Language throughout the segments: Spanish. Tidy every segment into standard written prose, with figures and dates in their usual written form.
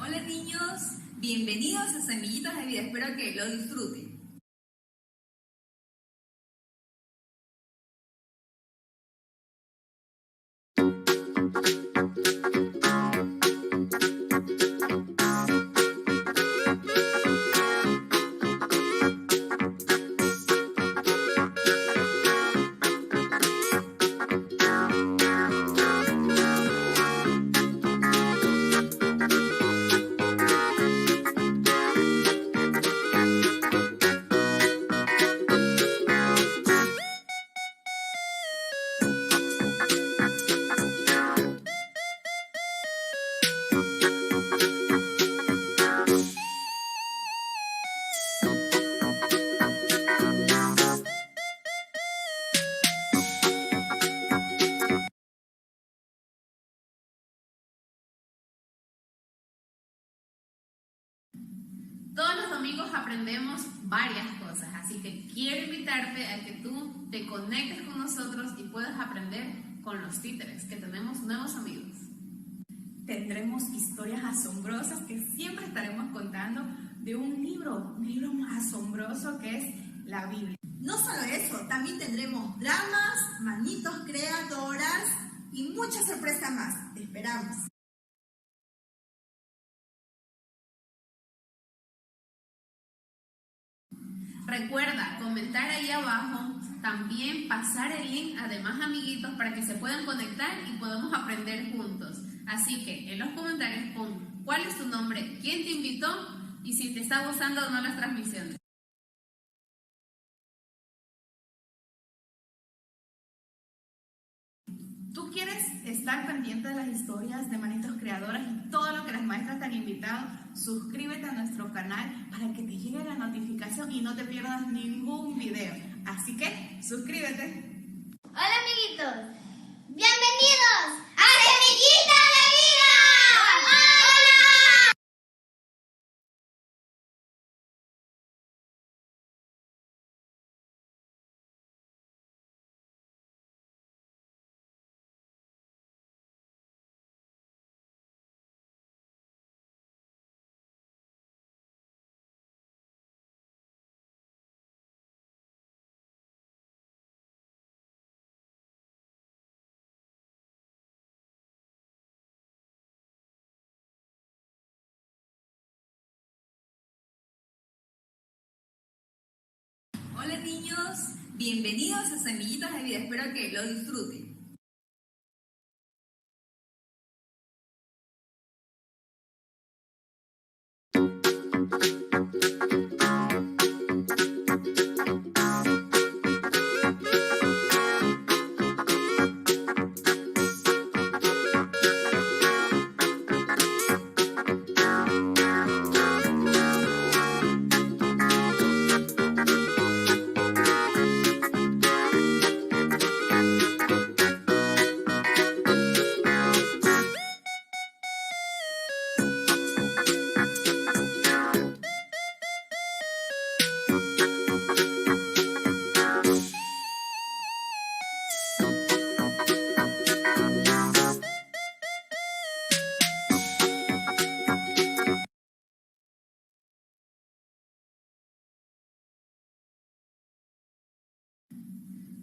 Hola niños, bienvenidos a Semillitas de Vida, espero que lo disfruten. Todos los domingos aprendemos varias cosas, así que quiero invitarte a que tú te conectes con nosotros y puedas aprender con los títeres, que tenemos nuevos amigos. Tendremos historias asombrosas que siempre estaremos contando de un libro más asombroso que es la Biblia. No solo eso, también tendremos dramas, manitos creadoras y muchas sorpresas más. Te esperamos. Recuerda comentar ahí abajo, también pasar el link a demás amiguitos para que se puedan conectar y podamos aprender juntos. Así que en los comentarios pon cuál es tu nombre, quién te invitó y si te está gustando o no las transmisiones. ¿Tú quieres estar pendiente de las historias de Manitos Creadoras y todo lo que las maestras te han invitado? Suscríbete a nuestro canal para que te llegue la notificación y no te pierdas ningún video. Así que, suscríbete. Hola amiguitos, bienvenidos a Semillitas de Vida. ¡Hola! Hola niños, bienvenidos a Semillitas de Vida, espero que lo disfruten.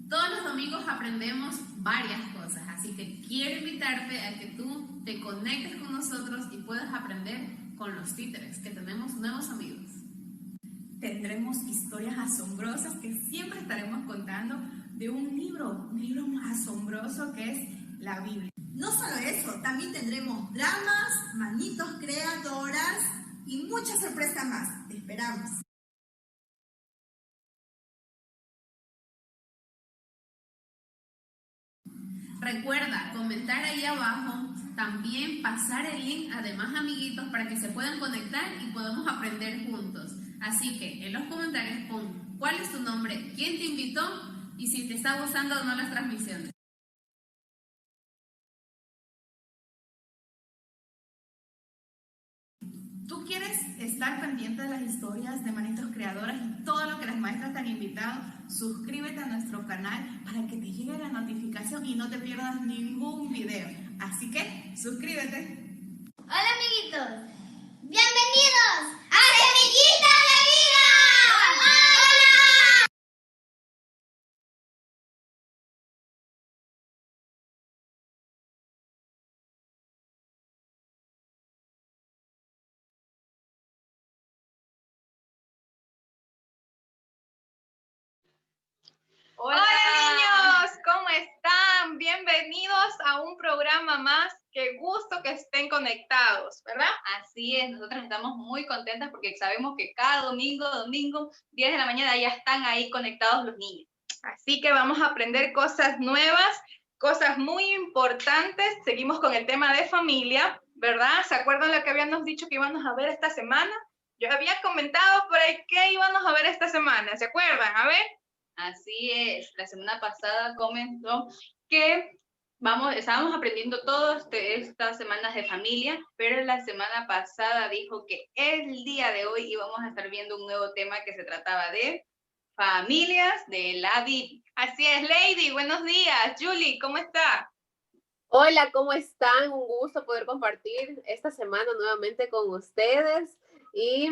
Todos los domingos aprendemos varias cosas, así que quiero invitarte a que tú te conectes con nosotros y puedas aprender con los títeres, que tenemos nuevos amigos. Tendremos historias asombrosas que siempre estaremos contando de un libro más asombroso que es la Biblia. No solo eso, también tendremos dramas, manitos creadoras y muchas sorpresas más. Te esperamos. Recuerda comentar ahí abajo, también pasar el link a demás amiguitos para que se puedan conectar y podamos aprender juntos. Así que en los comentarios pon cuál es tu nombre, quién te invitó y si te está gustando o no las transmisiones. ¿Tú quieres estar pendiente de las historias de Manitos Creadoras y todo lo que las maestras te han invitado? Suscríbete a nuestro canal para que te llegue la notificación y no te pierdas ningún video. Así que, suscríbete. Hola amiguitos, Bienvenidos a Semillitas de Vida. ¡Hola! Hola niños, ¿cómo están? Bienvenidos a un programa más. Qué gusto que estén conectados, ¿verdad? Así es, nosotros estamos muy contentas porque sabemos que cada domingo, 10 de la mañana ya están ahí conectados los niños. Así que vamos a aprender cosas nuevas, cosas muy importantes. Seguimos con el tema de familia, ¿verdad? ¿Se acuerdan lo que habíamos dicho que íbamos a ver esta semana? Yo había comentado por ahí que íbamos a ver esta semana, ¿se acuerdan? A ver. Así es, la semana pasada comentó que estábamos aprendiendo todas estas semanas de familia, pero la semana pasada dijo que el día de hoy íbamos a estar viendo un nuevo tema que se trataba de familias de la Biblia. Así es, Lady, buenos días. Julie, ¿cómo está? Hola, ¿cómo están? Un gusto poder compartir esta semana nuevamente con ustedes y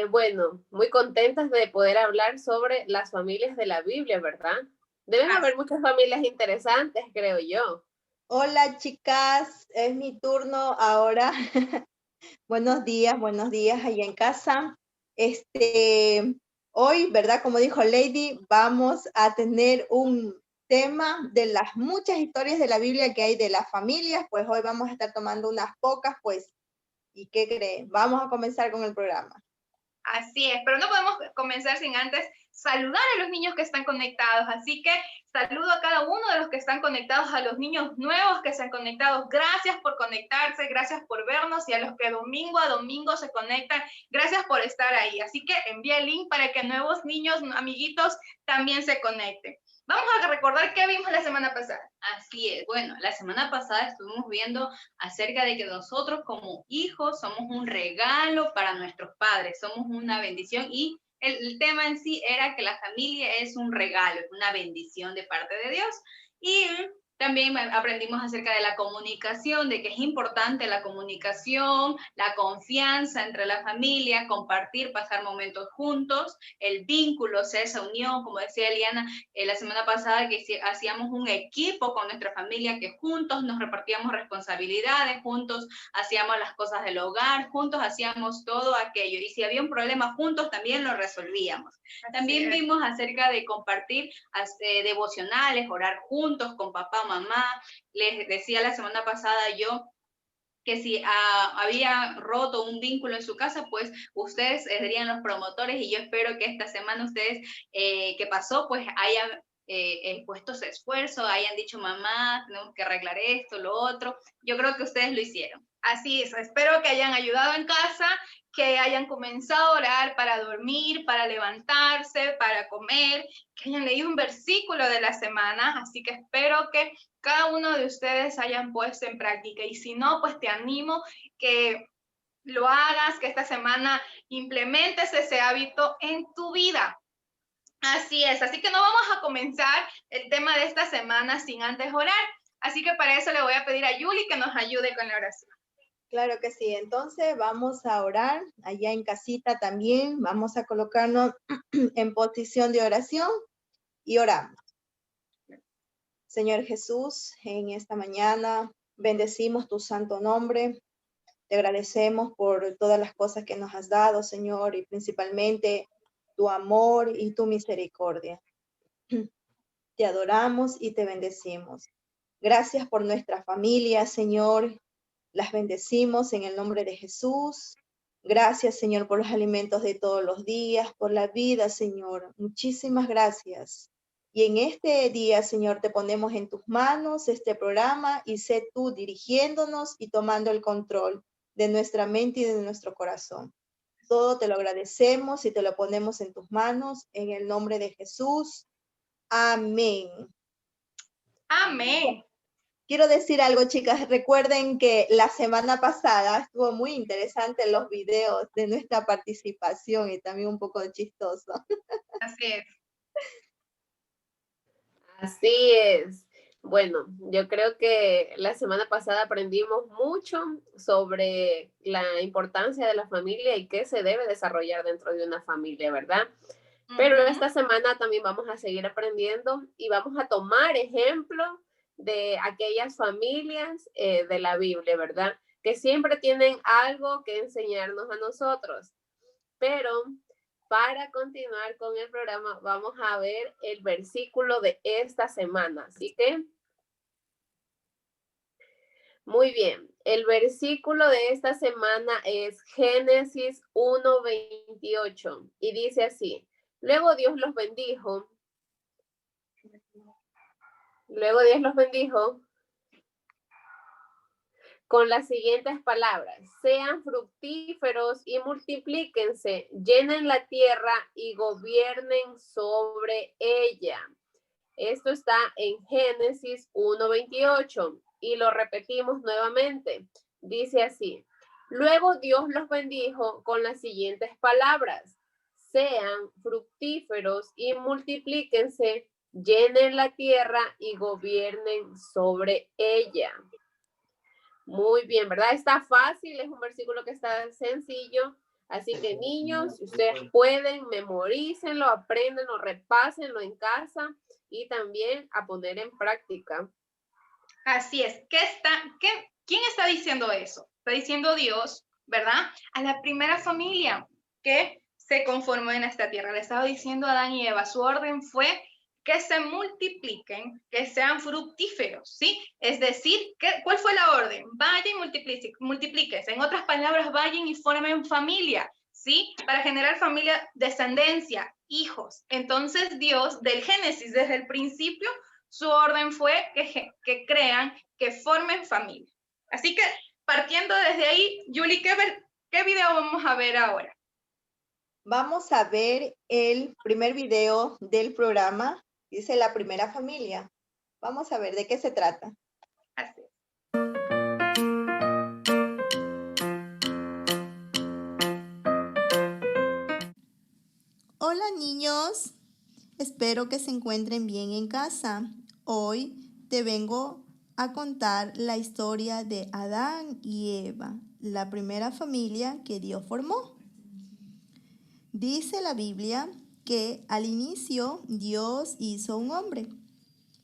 bueno, muy contentas de poder hablar sobre las familias de la Biblia, ¿verdad? Deben haber muchas familias interesantes, creo yo. Hola chicas, es mi turno ahora. Buenos días allá en casa. Hoy, ¿verdad? Como dijo Lady, vamos a tener un tema de las muchas historias de la Biblia que hay de las familias, pues hoy vamos a estar tomando unas pocas, pues, ¿y qué creen? Vamos a comenzar con el programa. Así es, pero no podemos comenzar sin antes saludar a los niños que están conectados. Así que saludo a cada uno de los que están conectados, a los niños nuevos que se han conectado. Gracias por conectarse, gracias por vernos y a los que domingo a domingo se conectan, gracias por estar ahí. Así que envía el link para que nuevos niños, amiguitos, también se conecten. Vamos a recordar qué vimos la semana pasada. Así es. Bueno, la semana pasada estuvimos viendo acerca de que nosotros como hijos somos un regalo para nuestros padres, somos una bendición y el tema en sí era que la familia es un regalo, es una bendición de parte de Dios. Y también aprendimos acerca de la comunicación, de que es importante la comunicación, la confianza entre la familia, compartir, pasar momentos juntos, el vínculo, o sea, esa unión, como decía Eliana la semana pasada, que hacíamos un equipo con nuestra familia, que juntos nos repartíamos responsabilidades, juntos hacíamos las cosas del hogar, juntos hacíamos todo aquello. Y si había un problema juntos, también lo resolvíamos. También vimos acerca de compartir devocionales, orar juntos con papá, mamá. Les decía la semana pasada yo que si había roto un vínculo en su casa, pues ustedes serían los promotores y yo espero que esta semana ustedes, que pasó, pues hayan puesto su esfuerzo, hayan dicho, mamá, tenemos que arreglar esto, lo otro. Yo creo que ustedes lo hicieron. Así es, espero que hayan ayudado en casa, que hayan comenzado a orar para dormir, para levantarse, para comer, que hayan leído un versículo de la semana, así que espero que cada uno de ustedes hayan puesto en práctica y si no, pues te animo que lo hagas, que esta semana implementes ese hábito en tu vida. Así es, así que no vamos a comenzar el tema de esta semana sin antes orar, así que para eso le voy a pedir a Yuli que nos ayude con la oración. Claro que sí, entonces vamos a orar allá en casita también, vamos a colocarnos en posición de oración y oramos. Señor Jesús, en esta mañana bendecimos tu santo nombre, te agradecemos por todas las cosas que nos has dado, Señor, y principalmente tu amor y tu misericordia. Te adoramos y te bendecimos. Gracias por nuestra familia, Señor. Las bendecimos en el nombre de Jesús. Gracias, Señor, por los alimentos de todos los días, por la vida, Señor. Muchísimas gracias. Y en este día, Señor, te ponemos en tus manos este programa y sé tú dirigiéndonos y tomando el control de nuestra mente y de nuestro corazón. Todo te lo agradecemos y te lo ponemos en tus manos en el nombre de Jesús. Amén. Amén. Quiero decir algo, chicas. Recuerden que la semana pasada estuvo muy interesante los videos de nuestra participación y también un poco chistoso. Así es. Así es. Bueno, yo creo que la semana pasada aprendimos mucho sobre la importancia de la familia y qué se debe desarrollar dentro de una familia, ¿verdad? Pero Ujú. esta semana también vamos a seguir aprendiendo y vamos a tomar ejemplo de aquellas familias de la Biblia, ¿verdad? Que siempre tienen algo que enseñarnos a nosotros. Pero para continuar con el programa, vamos a ver el versículo de esta semana. Así que, muy bien. El versículo de esta semana es Génesis 1:28 y dice así: Luego Dios los bendijo. Luego Dios los bendijo con las siguientes palabras: sean fructíferos y multiplíquense, llenen la tierra y gobiernen sobre ella. Esto está en Génesis 1:28 y lo repetimos nuevamente. Dice así: luego Dios los bendijo con las siguientes palabras: sean fructíferos y multiplíquense, llenen la tierra y gobiernen sobre ella. Muy bien, ¿verdad? Está fácil, es un versículo que está sencillo. Así que niños, si ustedes pueden, memorícenlo, apréndenlo, repásenlo en casa y también a poner en práctica. Así es. ¿Quién está diciendo eso? Está diciendo Dios, ¿verdad? A la primera familia que se conformó en esta tierra. Le estaba diciendo a Adán y Eva, su orden fue que se multipliquen, que sean fructíferos, ¿sí? Es decir, ¿cuál fue la orden? Vayan y multiplíquense. En otras palabras, vayan y formen familia, ¿sí? Para generar familia, descendencia, hijos. Entonces Dios, del Génesis, desde el principio, su orden fue que crean, que formen familia. Así que partiendo desde ahí, Julie, ¿qué video vamos a ver ahora? Vamos a ver el primer video del programa, dice La Primera Familia. Vamos a ver de qué se trata. Así es. Hola niños, espero que se encuentren bien en casa. Hoy te vengo a contar la historia de Adán y Eva, la primera familia que Dios formó. Dice la Biblia que al inicio Dios hizo un hombre.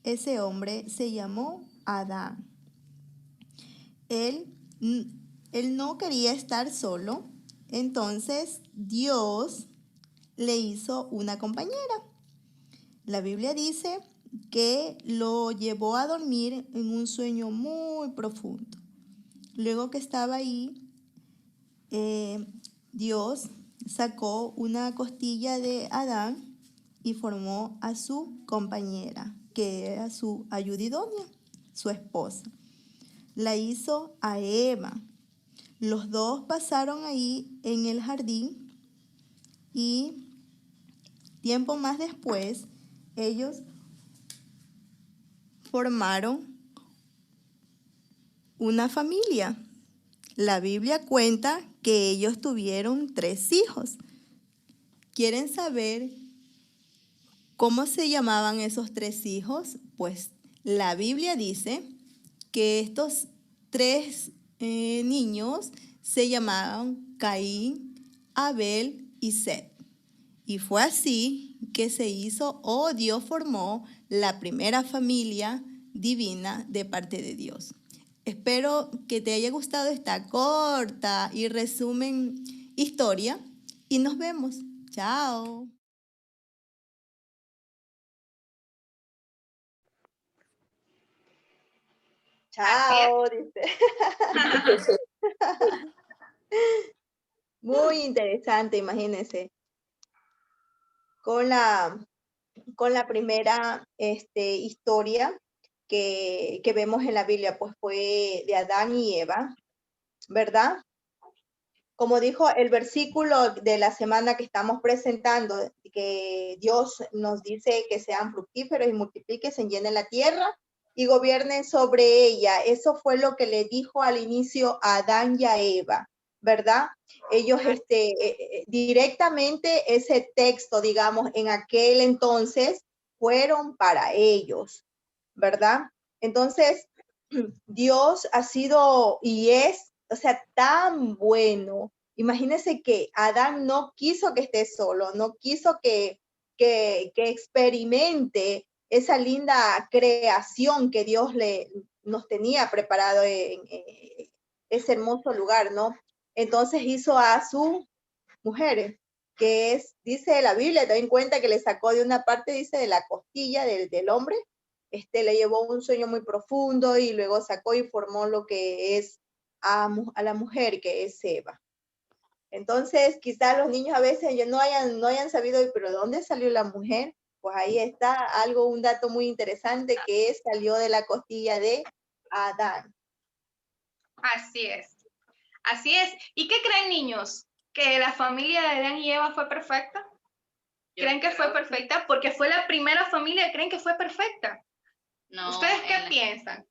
Ese hombre se llamó Adán. Él no quería estar solo, entonces Dios le hizo una compañera. La Biblia dice que lo llevó a dormir en un sueño muy profundo. Luego que estaba ahí, Dios sacó una costilla de Adán y formó a su compañera, que era su ayudidómia, su esposa. La hizo a Eva. Los dos pasaron ahí en el jardín y tiempo más después ellos formaron una familia. La Biblia cuenta que ellos tuvieron 3 hijos. ¿Quieren saber cómo se llamaban esos 3 hijos? Pues la Biblia dice que estos 3 niños se llamaban Caín, Abel y Set. Y fue así que se hizo, Dios formó la primera familia divina de parte de Dios. Espero que te haya gustado esta corta y resumen historia y nos vemos. Chao. Chao, dice. Muy interesante, imagínense. Con la primera historia que vemos en la Biblia, pues fue de Adán y Eva, ¿verdad? Como dijo el versículo de la semana que estamos presentando, que Dios nos dice que sean fructíferos y multiplíquense, llenen la tierra y gobiernen sobre ella. Eso fue lo que le dijo al inicio a Adán y a Eva, ¿verdad? Ellos directamente ese texto, digamos, en aquel entonces fueron para ellos, ¿verdad? Entonces, Dios ha sido y es, o sea, tan bueno. Imagínense que Adán no quiso que esté solo, no quiso que experimente esa linda creación que Dios nos tenía preparado en ese hermoso lugar, ¿no? Entonces hizo a su mujer, que es, dice la Biblia, también cuenta que le sacó de una parte, dice, de la costilla del hombre, le llevó un sueño muy profundo y luego sacó y formó lo que es a la mujer, que es Eva. Entonces, quizás los niños a veces no hayan sabido, pero ¿de dónde salió la mujer? Pues ahí está un dato muy interesante que salió de la costilla de Adán. Así es. Así es. ¿Y qué creen, niños? ¿Que la familia de Adán y Eva fue perfecta? ¿Creen que fue perfecta? Porque fue la primera familia, ¿creen que fue perfecta? No, ¿Ustedes qué piensan?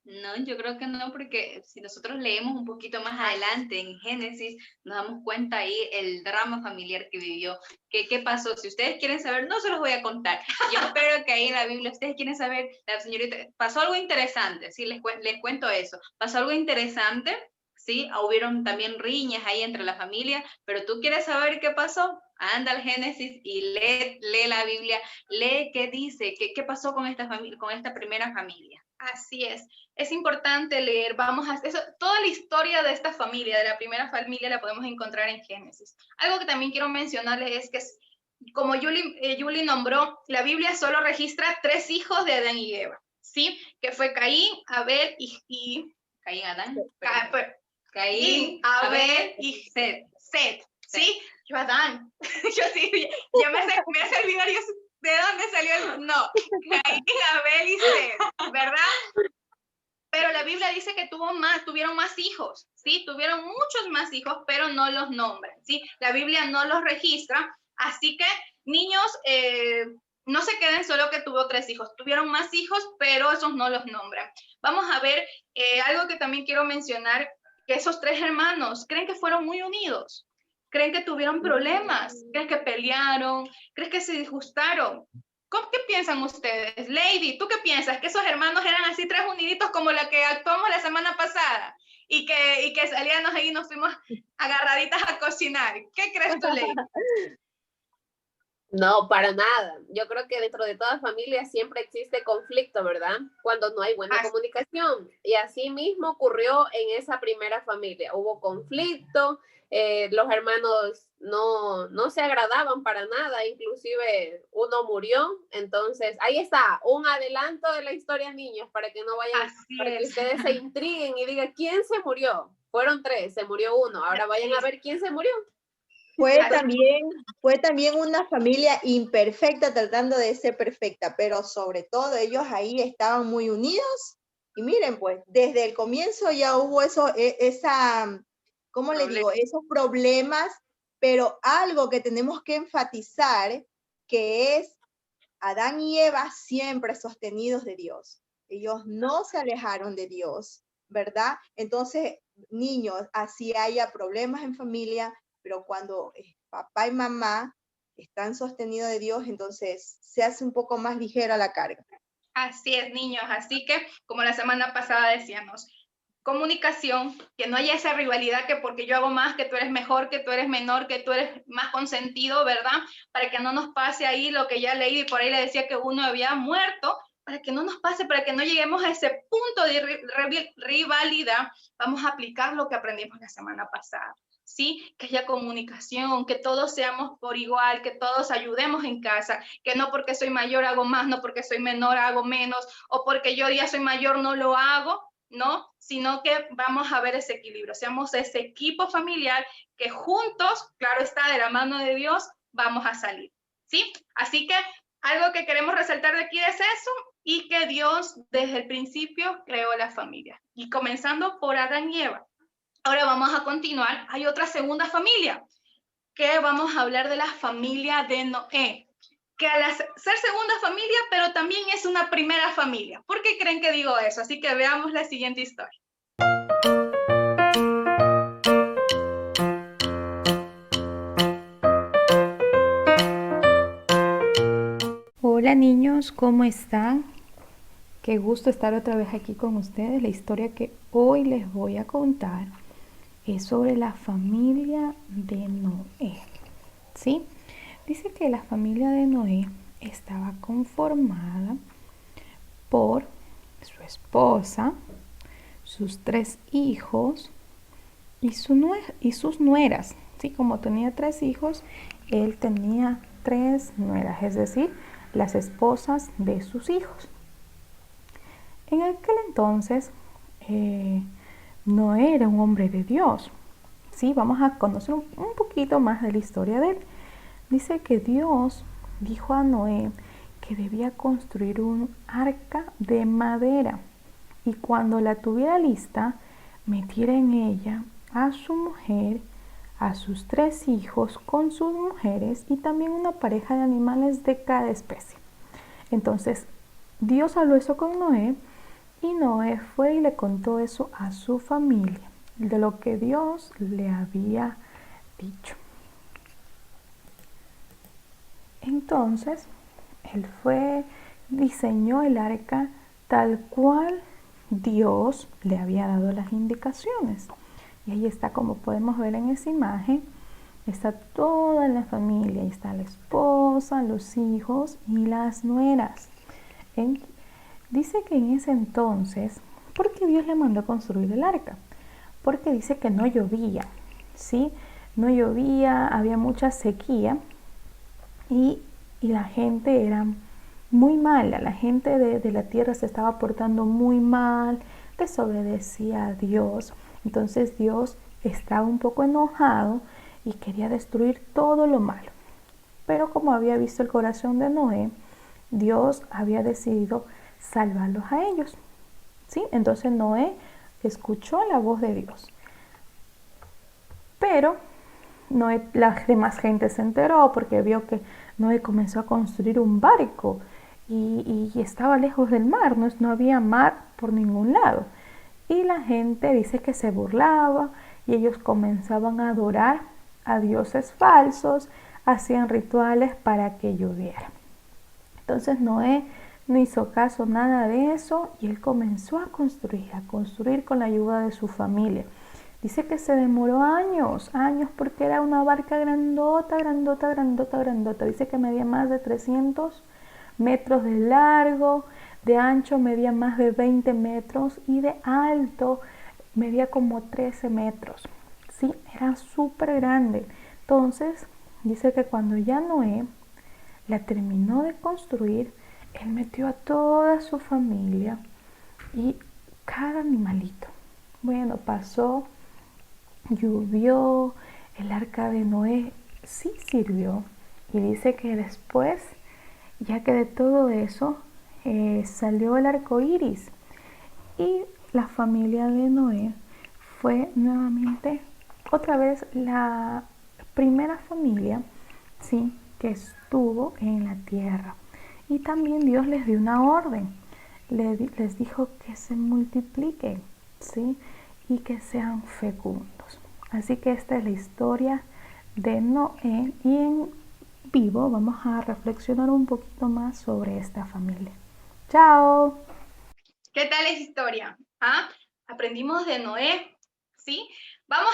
No, yo creo que no, porque si nosotros leemos un poquito más adelante en Génesis, nos damos cuenta ahí el drama familiar que vivió. ¿Qué pasó? Si ustedes quieren saber, no se los voy a contar. Yo espero que ahí en la Biblia, ustedes quieren saber, la señorita, pasó algo interesante, sí, les cuento eso. Pasó algo interesante, sí, hubieron también riñas ahí entre la familia, pero tú quieres saber qué pasó, anda al Génesis y lee la Biblia, lee qué dice, qué pasó con esta familia, con esta primera familia. Así es importante leer, toda la historia de esta familia, de la primera familia, la podemos encontrar en Génesis. Algo que también quiero mencionarles es que, como Julie nombró, la Biblia solo registra 3 hijos de Adán y Eva, ¿sí? Que fue Caín, Abel y Caín, Adán. Caín, Abel y Set, ¿sí? Yo Adán, yo sí, ya me hace olvidar yo de dónde salió no, Caín, Abel y Set, ¿verdad? Pero la Biblia dice que tuvieron más hijos, ¿sí? Tuvieron muchos más hijos, pero no los nombran, ¿sí? La Biblia no los registra, así que niños, no se queden solo que tuvo 3 hijos, tuvieron más hijos, pero esos no los nombran. Vamos a ver algo que también quiero mencionar, que esos 3 hermanos, ¿creen que fueron muy unidos? ¿Creen que tuvieron problemas? ¿Creen que pelearon? ¿Creen que se disgustaron? ¿Qué piensan ustedes? Lady, ¿tú qué piensas? ¿Que esos hermanos eran así 3 uniditos como la que actuamos la semana pasada? Y que salíamos ahí y nos fuimos agarraditas a cocinar. ¿Qué crees tú, Lady? No, para nada. Yo creo que dentro de toda familia siempre existe conflicto, ¿verdad? Cuando no hay buena comunicación. Y así mismo ocurrió en esa primera familia. Hubo conflicto, los hermanos no se agradaban para nada, inclusive uno murió. Entonces, ahí está, un adelanto de la historia, niños, para que no vayan, para que ustedes se intriguen y digan, ¿quién se murió? Fueron 3, se murió uno. Ahora vayan a ver quién se murió. Fue también una familia imperfecta tratando de ser perfecta, pero sobre todo ellos ahí estaban muy unidos y miren, pues desde el comienzo ya hubo ¿cómo le digo? Esos problemas, pero algo que tenemos que enfatizar que es Adán y Eva siempre sostenidos de Dios. Ellos no se alejaron de Dios, ¿verdad? Entonces, niños, así haya problemas en familia, pero cuando papá y mamá están sostenidos de Dios, entonces se hace un poco más ligera la carga. Así es, niños. Así que, como la semana pasada decíamos, comunicación, que no haya esa rivalidad que porque yo hago más, que tú eres mejor, que tú eres menor, que tú eres más consentido, ¿verdad? Para que no nos pase ahí lo que ya leí y por ahí le decía que uno había muerto, para que no nos pase, para que no lleguemos a ese punto de rivalidad, vamos a aplicar lo que aprendimos la semana pasada. ¿Sí? Que haya comunicación, que todos seamos por igual, que todos ayudemos en casa, que no porque soy mayor hago más, no porque soy menor hago menos, o porque yo ya soy mayor no lo hago, ¿no? Sino que vamos a ver ese equilibrio, seamos ese equipo familiar que juntos, claro está, de la mano de Dios, vamos a salir, ¿sí? Así que algo que queremos resaltar de aquí es eso, y que Dios desde el principio creó la familia, y comenzando por Adán y Eva. Ahora vamos a continuar. Hay otra segunda familia, que vamos a hablar de la familia de Noé, que al ser segunda familia, pero también es una primera familia. ¿Por qué creen que digo eso? Así que veamos la siguiente historia. Hola niños, ¿cómo están? Qué gusto estar otra vez aquí con ustedes. La historia que hoy les voy a contar es sobre la familia de Noé. ¿Sí? Dice que la familia de Noé estaba conformada por su esposa, sus 3 hijos y sus nueras. ¿Sí? Como tenía 3 hijos, él tenía 3 nueras, es decir, las esposas de sus hijos. En aquel entonces, Noé era un hombre de Dios. Sí, vamos a conocer un poquito más de la historia de él. Dice que Dios dijo a Noé que debía construir un arca de madera y cuando la tuviera lista, metiera en ella a su mujer, a sus 3 hijos con sus mujeres y también una pareja de animales de cada especie. Entonces, Dios habló eso con Noé y Noé fue y le contó eso a su familia, de lo que Dios le había dicho. Entonces, él diseñó el arca tal cual Dios le había dado las indicaciones. Y ahí está, como podemos ver en esa imagen, está toda la familia. Ahí está la esposa, los hijos y las nueras. Dice que en ese entonces, ¿por qué Dios le mandó a construir el arca? Porque dice que no llovía, ¿sí? No llovía, había mucha sequía y la gente era muy mala. La gente de la tierra se estaba portando muy mal, desobedecía a Dios. Entonces Dios estaba un poco enojado y quería destruir todo lo malo. Pero como había visto el corazón de Noé, Dios había decidido salvarlos a ellos. ¿Sí? Entonces Noé escuchó la voz de Dios. Pero Noé, la demás gente se enteró porque vio que Noé comenzó a construir un barco y estaba lejos del mar, no había mar por ningún lado. Y la gente dice que se burlaba y ellos comenzaban a adorar a dioses falsos, hacían rituales para que lloviera. Entonces Noé no hizo caso nada de eso y él comenzó a construir con la ayuda de su familia. Dice que se demoró años porque era una barca grandota. Dice que medía más de 300 metros de largo, de ancho medía más de 20 metros y de alto medía como 13 metros. Sí, era súper grande. Entonces, dice que cuando ya Noé la terminó de construir, él metió a toda su familia y cada animalito. Bueno, pasó, llovió, el arca de Noé sí sirvió. Y dice que después, ya que de todo eso, salió el arco iris. Y la familia de Noé fue nuevamente, otra vez, la primera familia, ¿sí?, que estuvo en la tierra. Y también Dios les dio una orden. Les dijo que se multipliquen, ¿sí?, y que sean fecundos. Así que esta es la historia de Noé y en vivo vamos a reflexionar un poquito más sobre esta familia. ¡Chao! ¿Qué tal esa historia? Aprendimos de Noé, ¿sí? Vamos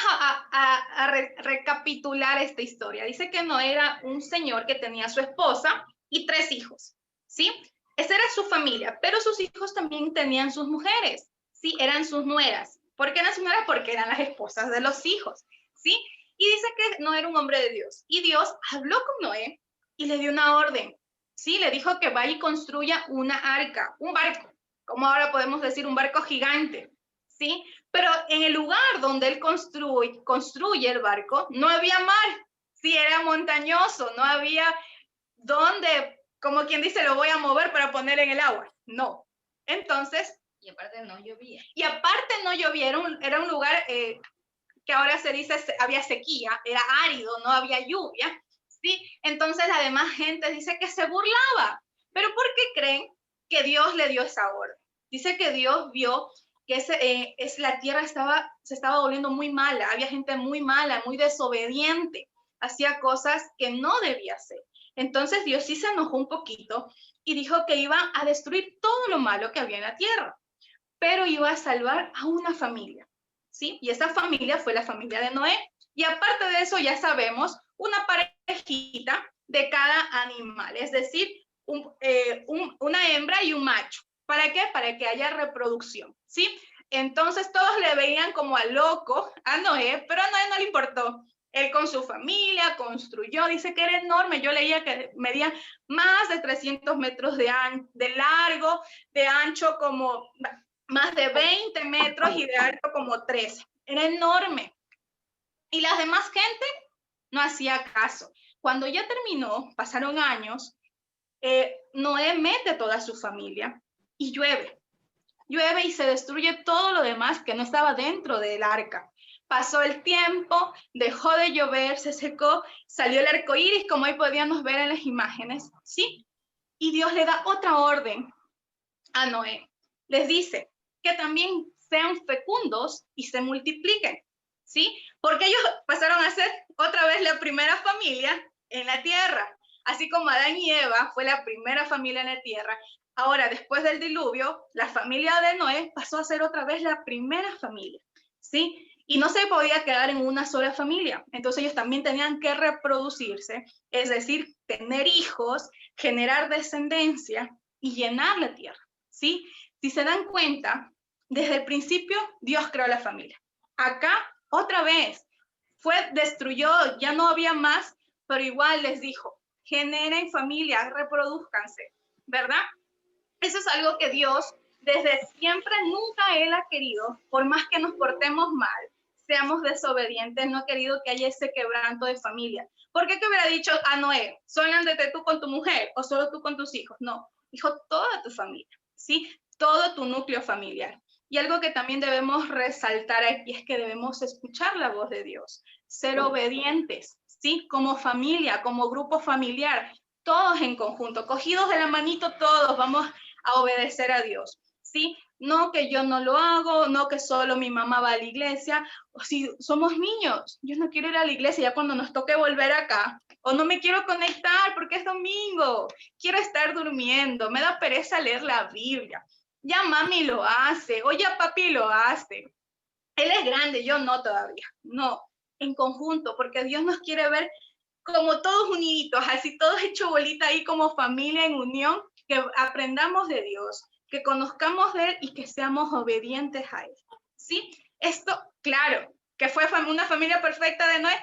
a recapitular esta historia. Dice que Noé era un señor que tenía su esposa y 3 hijos, ¿sí? Esa era su familia, pero sus hijos también tenían sus mujeres, ¿sí? Eran sus nueras. ¿Por qué eran sus nueras? Porque eran las esposas de los hijos, ¿sí? Y dice que Noé era un hombre de Dios. Y Dios habló con Noé y le dio una orden, ¿sí? Le dijo que vaya y construya una arca, un barco, como ahora podemos decir un barco gigante, ¿sí? Pero en el lugar donde él construye el barco, no había mar, sí, era montañoso, no había donde, como quien dice, lo voy a mover para poner en el agua, no. Entonces, y aparte no llovía. Y aparte no llovía, era un lugar que ahora se dice había sequía, era árido, no había lluvia, ¿sí? Entonces la demás gente dice que se burlaba. ¿Pero por qué creen que Dios le dio esa orden? Dice que Dios vio que la tierra se estaba volviendo muy mala, había gente muy mala, muy desobediente, hacía cosas que no debía hacer. Entonces Dios sí se enojó un poquito y dijo que iba a destruir todo lo malo que había en la tierra, pero iba a salvar a una familia, ¿sí? Y esa familia fue la familia de Noé. Y aparte de eso ya sabemos una parejita de cada animal, es decir, una hembra y un macho. ¿Para qué? Para que haya reproducción, ¿sí? Entonces todos le veían como a loco a Noé, pero a Noé no le importó. Él con su familia construyó, dice que era enorme, yo leía que medía más de 300 metros de largo, de ancho como más de 20 metros y de alto como 13. Era enorme. Y la demás gente no hacía caso. Cuando ya terminó, pasaron años, Noé mete a toda su familia y llueve. Llueve y se destruye todo lo demás que no estaba dentro del arca. Pasó el tiempo, dejó de llover, se secó, salió el arco iris, como ahí podíamos ver en las imágenes, ¿sí? Y Dios le da otra orden a Noé. Les dice que también sean fecundos y se multipliquen, ¿sí? Porque ellos pasaron a ser otra vez la primera familia en la tierra. Así como Adán y Eva fue la primera familia en la tierra, ahora después del diluvio, la familia de Noé pasó a ser otra vez la primera familia, ¿sí? Y no se podía quedar en una sola familia. Entonces ellos también tenían que reproducirse, es decir, tener hijos, generar descendencia y llenar la tierra, ¿sí? Si se dan cuenta, desde el principio Dios creó la familia. Acá, otra vez, destruyó, ya no había más, pero igual les dijo, generen familia, reproduzcanse, ¿verdad? Eso es algo que Dios desde siempre nunca Él ha querido, por más que nos portemos mal, seamos desobedientes, no ha querido que haya ese quebranto de familia. ¿Por qué que hubiera dicho a Noé, solamente tú con tu mujer o solo tú con tus hijos? No, dijo toda tu familia, ¿sí? Todo tu núcleo familiar. Y algo que también debemos resaltar aquí es que debemos escuchar la voz de Dios, ser obedientes, ¿sí? Como familia, como grupo familiar, todos en conjunto, cogidos de la manito todos, vamos a obedecer a Dios, ¿sí? No que yo no lo hago, no que solo mi mamá va a la iglesia, o si somos niños, yo no quiero ir a la iglesia ya cuando nos toque volver acá, o no me quiero conectar porque es domingo, quiero estar durmiendo, me da pereza leer la Biblia, ya mami lo hace, o ya papi lo hace, él es grande, yo no todavía, no, en conjunto, porque Dios nos quiere ver como todos uniditos, así todos hecho bolita ahí como familia en unión, que aprendamos de Dios, que conozcamos de Él y que seamos obedientes a Él, ¿sí? Esto, claro, que fue una familia perfecta de Noé,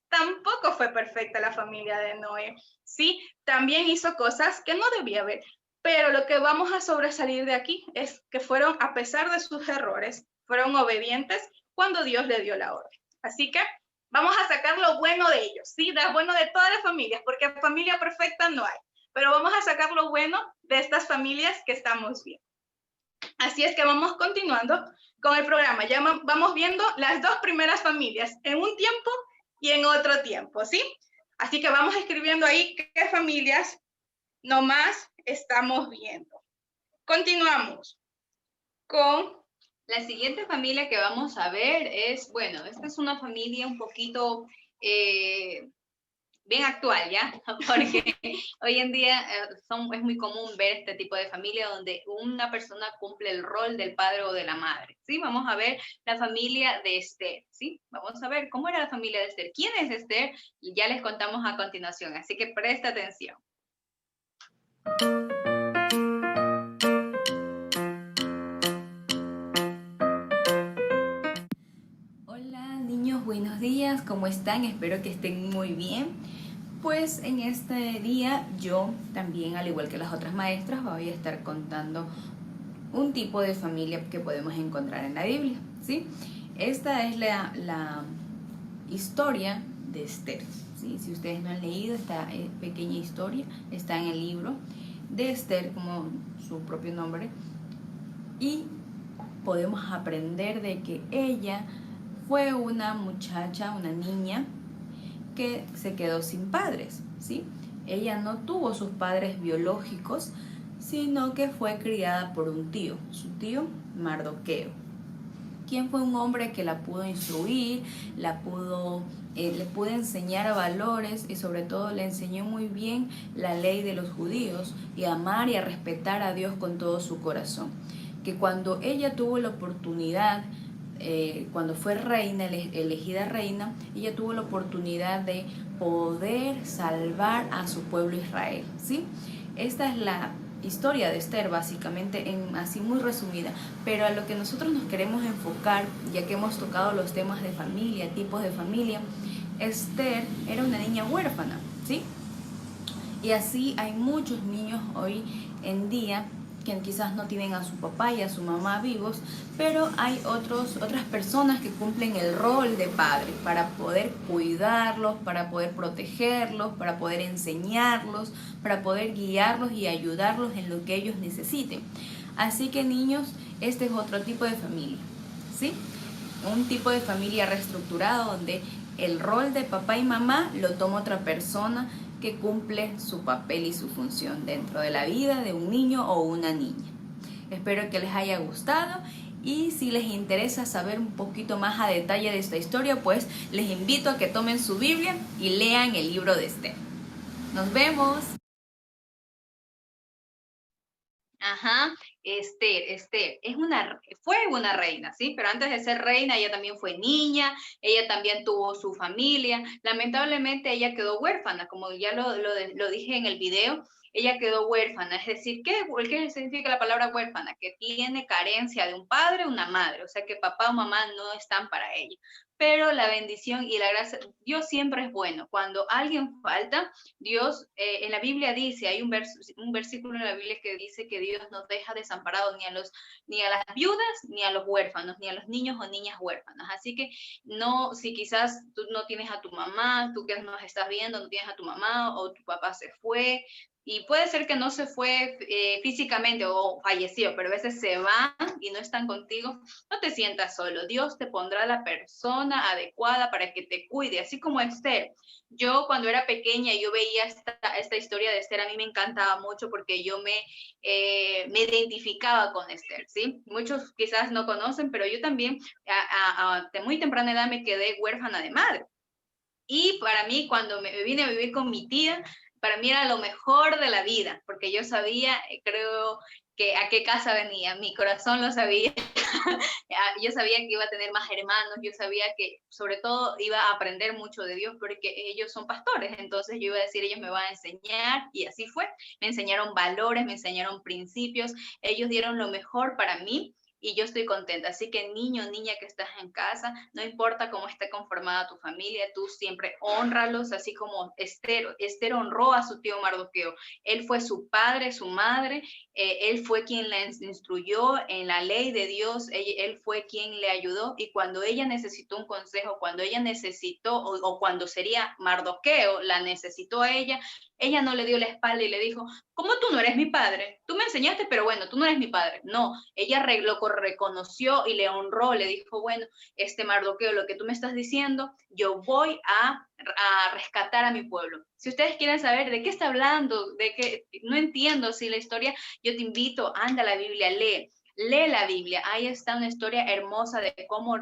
tampoco fue perfecta la familia de Noé, ¿sí? También hizo cosas que no debía haber, pero lo que vamos a sobresalir de aquí es que fueron, a pesar de sus errores, fueron obedientes cuando Dios le dio la orden. Así que vamos a sacar lo bueno de ellos, ¿sí? Lo bueno de todas las familias, porque familia perfecta no hay, pero vamos a sacar lo bueno de estas familias que estamos viendo. Así es que vamos continuando con el programa. Ya vamos viendo las dos primeras familias en un tiempo y en otro tiempo, ¿sí? Así que vamos escribiendo ahí qué familias nomás estamos viendo. Continuamos con la siguiente familia que vamos a ver es, bueno, esta es una familia un poquito bien actual, ¿ya? Porque hoy en día es muy común ver este tipo de familia donde una persona cumple el rol del padre o de la madre, ¿sí? Vamos a ver la familia de Esther, ¿sí? Vamos a ver cómo era la familia de Esther. ¿Quién es Esther? Y ya les contamos a continuación, así que presta atención. Buenos días, ¿cómo están? Espero que estén muy bien. Pues en este día yo también, al igual que las otras maestras, voy a estar contando un tipo de familia que podemos encontrar en la Biblia, ¿sí? Esta es la historia de Esther, ¿sí? Si ustedes no han leído esta pequeña historia, está en el libro de Esther, como su propio nombre, y podemos aprender de que ella fue una muchacha, una niña que se quedó sin padres, ¿sí? Ella no tuvo sus padres biológicos, sino que fue criada por un tío, su tío Mardoqueo, quien fue un hombre que la pudo instruir, la pudo le pudo enseñar valores y sobre todo le enseñó muy bien la ley de los judíos y a amar y a respetar a Dios con todo su corazón. Que cuando ella tuvo la oportunidad, cuando fue reina, elegida reina, ella tuvo la oportunidad de poder salvar a su pueblo Israel, ¿sí? Esta es la historia de Esther, básicamente, así muy resumida, pero a lo que nosotros nos queremos enfocar, ya que hemos tocado los temas de familia, tipos de familia, Esther era una niña huérfana, ¿sí? Y así hay muchos niños hoy en día que quizás no tienen a su papá y a su mamá vivos, pero hay otras personas que cumplen el rol de padre para poder cuidarlos, para poder protegerlos, para poder enseñarlos, para poder guiarlos y ayudarlos en lo que ellos necesiten. Así que, niños, este es otro tipo de familia, ¿sí? Un tipo de familia reestructurada donde el rol de papá y mamá lo toma otra persona que cumple su papel y su función dentro de la vida de un niño o una niña. Espero que les haya gustado y si les interesa saber un poquito más a detalle de esta historia, pues les invito a que tomen su Biblia y lean el libro de Esther. ¡Nos vemos! Ajá, Esther, fue una reina, ¿sí? Pero antes de ser reina, ella también fue niña, ella también tuvo su familia. Lamentablemente, ella quedó huérfana, como ya lo dije en el video, ella quedó huérfana. Es decir, ¿qué significa la palabra huérfana? Que tiene carencia de un padre o una madre, o sea que papá o mamá no están para ella. Pero la bendición y la gracia, Dios siempre es bueno. Cuando alguien falta, Dios, en la Biblia dice, hay un versículo en la Biblia que dice que Dios no deja desamparados ni a las viudas, ni a los huérfanos, ni a los niños o niñas huérfanas. Así que no, si quizás tú no tienes a tu mamá, tú que nos estás viendo, no tienes a tu mamá o tu papá se fue, y puede ser que no se fue físicamente o falleció, pero a veces se van y no están contigo, no te sientas solo. Dios te pondrá la persona adecuada para que te cuide, así como Esther. Yo cuando era pequeña, yo veía esta historia de Esther, a mí me encantaba mucho porque yo me identificaba con Esther, ¿sí? Muchos quizás no conocen, pero yo también de muy temprana edad me quedé huérfana de madre. Y para mí, cuando me vine a vivir con mi tía, para mí era lo mejor de la vida, porque yo sabía, creo que a qué casa venía, mi corazón lo sabía, yo sabía que iba a tener más hermanos, yo sabía que sobre todo iba a aprender mucho de Dios, porque ellos son pastores, entonces yo iba a decir, ellos me van a enseñar, y así fue, me enseñaron valores, me enseñaron principios, ellos dieron lo mejor para mí, y yo estoy contenta. Así que niño, niña que estás en casa, no importa cómo esté conformada tu familia, tú siempre hónralos, así como Esther honró a su tío Mardoqueo. Él fue su padre, su madre, él fue quien la instruyó en la ley de Dios, él fue quien le ayudó, y cuando ella necesitó un consejo, cuando ella necesitó, o cuando sería Mardoqueo, la necesitó a ella no le dio la espalda y le dijo, ¿cómo tú no eres mi padre? Tú me enseñaste, pero bueno, tú no eres mi padre. No, ella lo reconoció y le honró, le dijo, bueno, Mardoqueo, lo que tú me estás diciendo, yo voy a rescatar a mi pueblo. Si ustedes quieren saber de qué está hablando, de qué no entiendo si la historia, yo te invito, anda a la Biblia, lee la Biblia. Ahí está una historia hermosa de cómo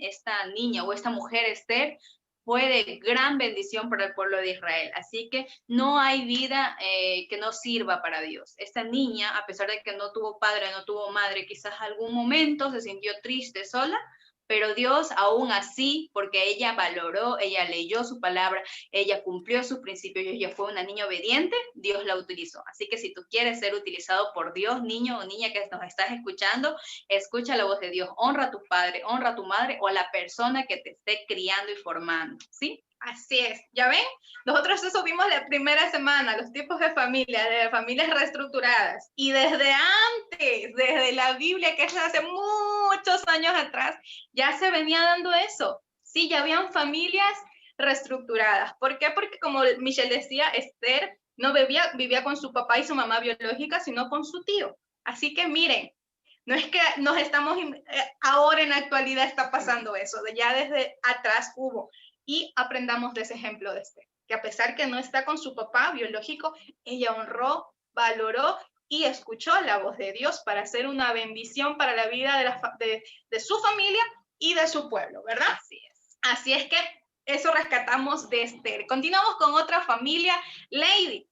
esta niña o esta mujer Esther fue de gran bendición para el pueblo de Israel. Así que no hay vida que no sirva para Dios. Esta niña, a pesar de que no tuvo padre, no tuvo madre, quizás algún momento se sintió triste, sola, pero Dios aún así, porque ella valoró, ella leyó su palabra, ella cumplió sus principios, ella fue una niña obediente, Dios la utilizó. Así que si tú quieres ser utilizado por Dios, niño o niña que nos estás escuchando, escucha la voz de Dios, honra a tu padre, honra a tu madre o a la persona que te esté criando y formando, ¿sí? Así es, ¿ya ven? Nosotros eso vimos la primera semana, los tipos de familias reestructuradas. Y desde antes, desde la Biblia, que es hace muchos años atrás, ya se venía dando eso. Sí, ya habían familias reestructuradas. ¿Por qué? Porque como Michelle decía, Esther no vivía con su papá y su mamá biológica, sino con su tío. Así que miren, no es que ahora en la actualidad está pasando eso, ya desde atrás hubo. Y aprendamos de ese ejemplo de Esther, que a pesar que no está con su papá biológico, ella honró, valoró y escuchó la voz de Dios para hacer una bendición para la vida de su familia y de su pueblo, ¿verdad? Así es. Así es que eso rescatamos de Esther. Continuamos con otra familia, Lady.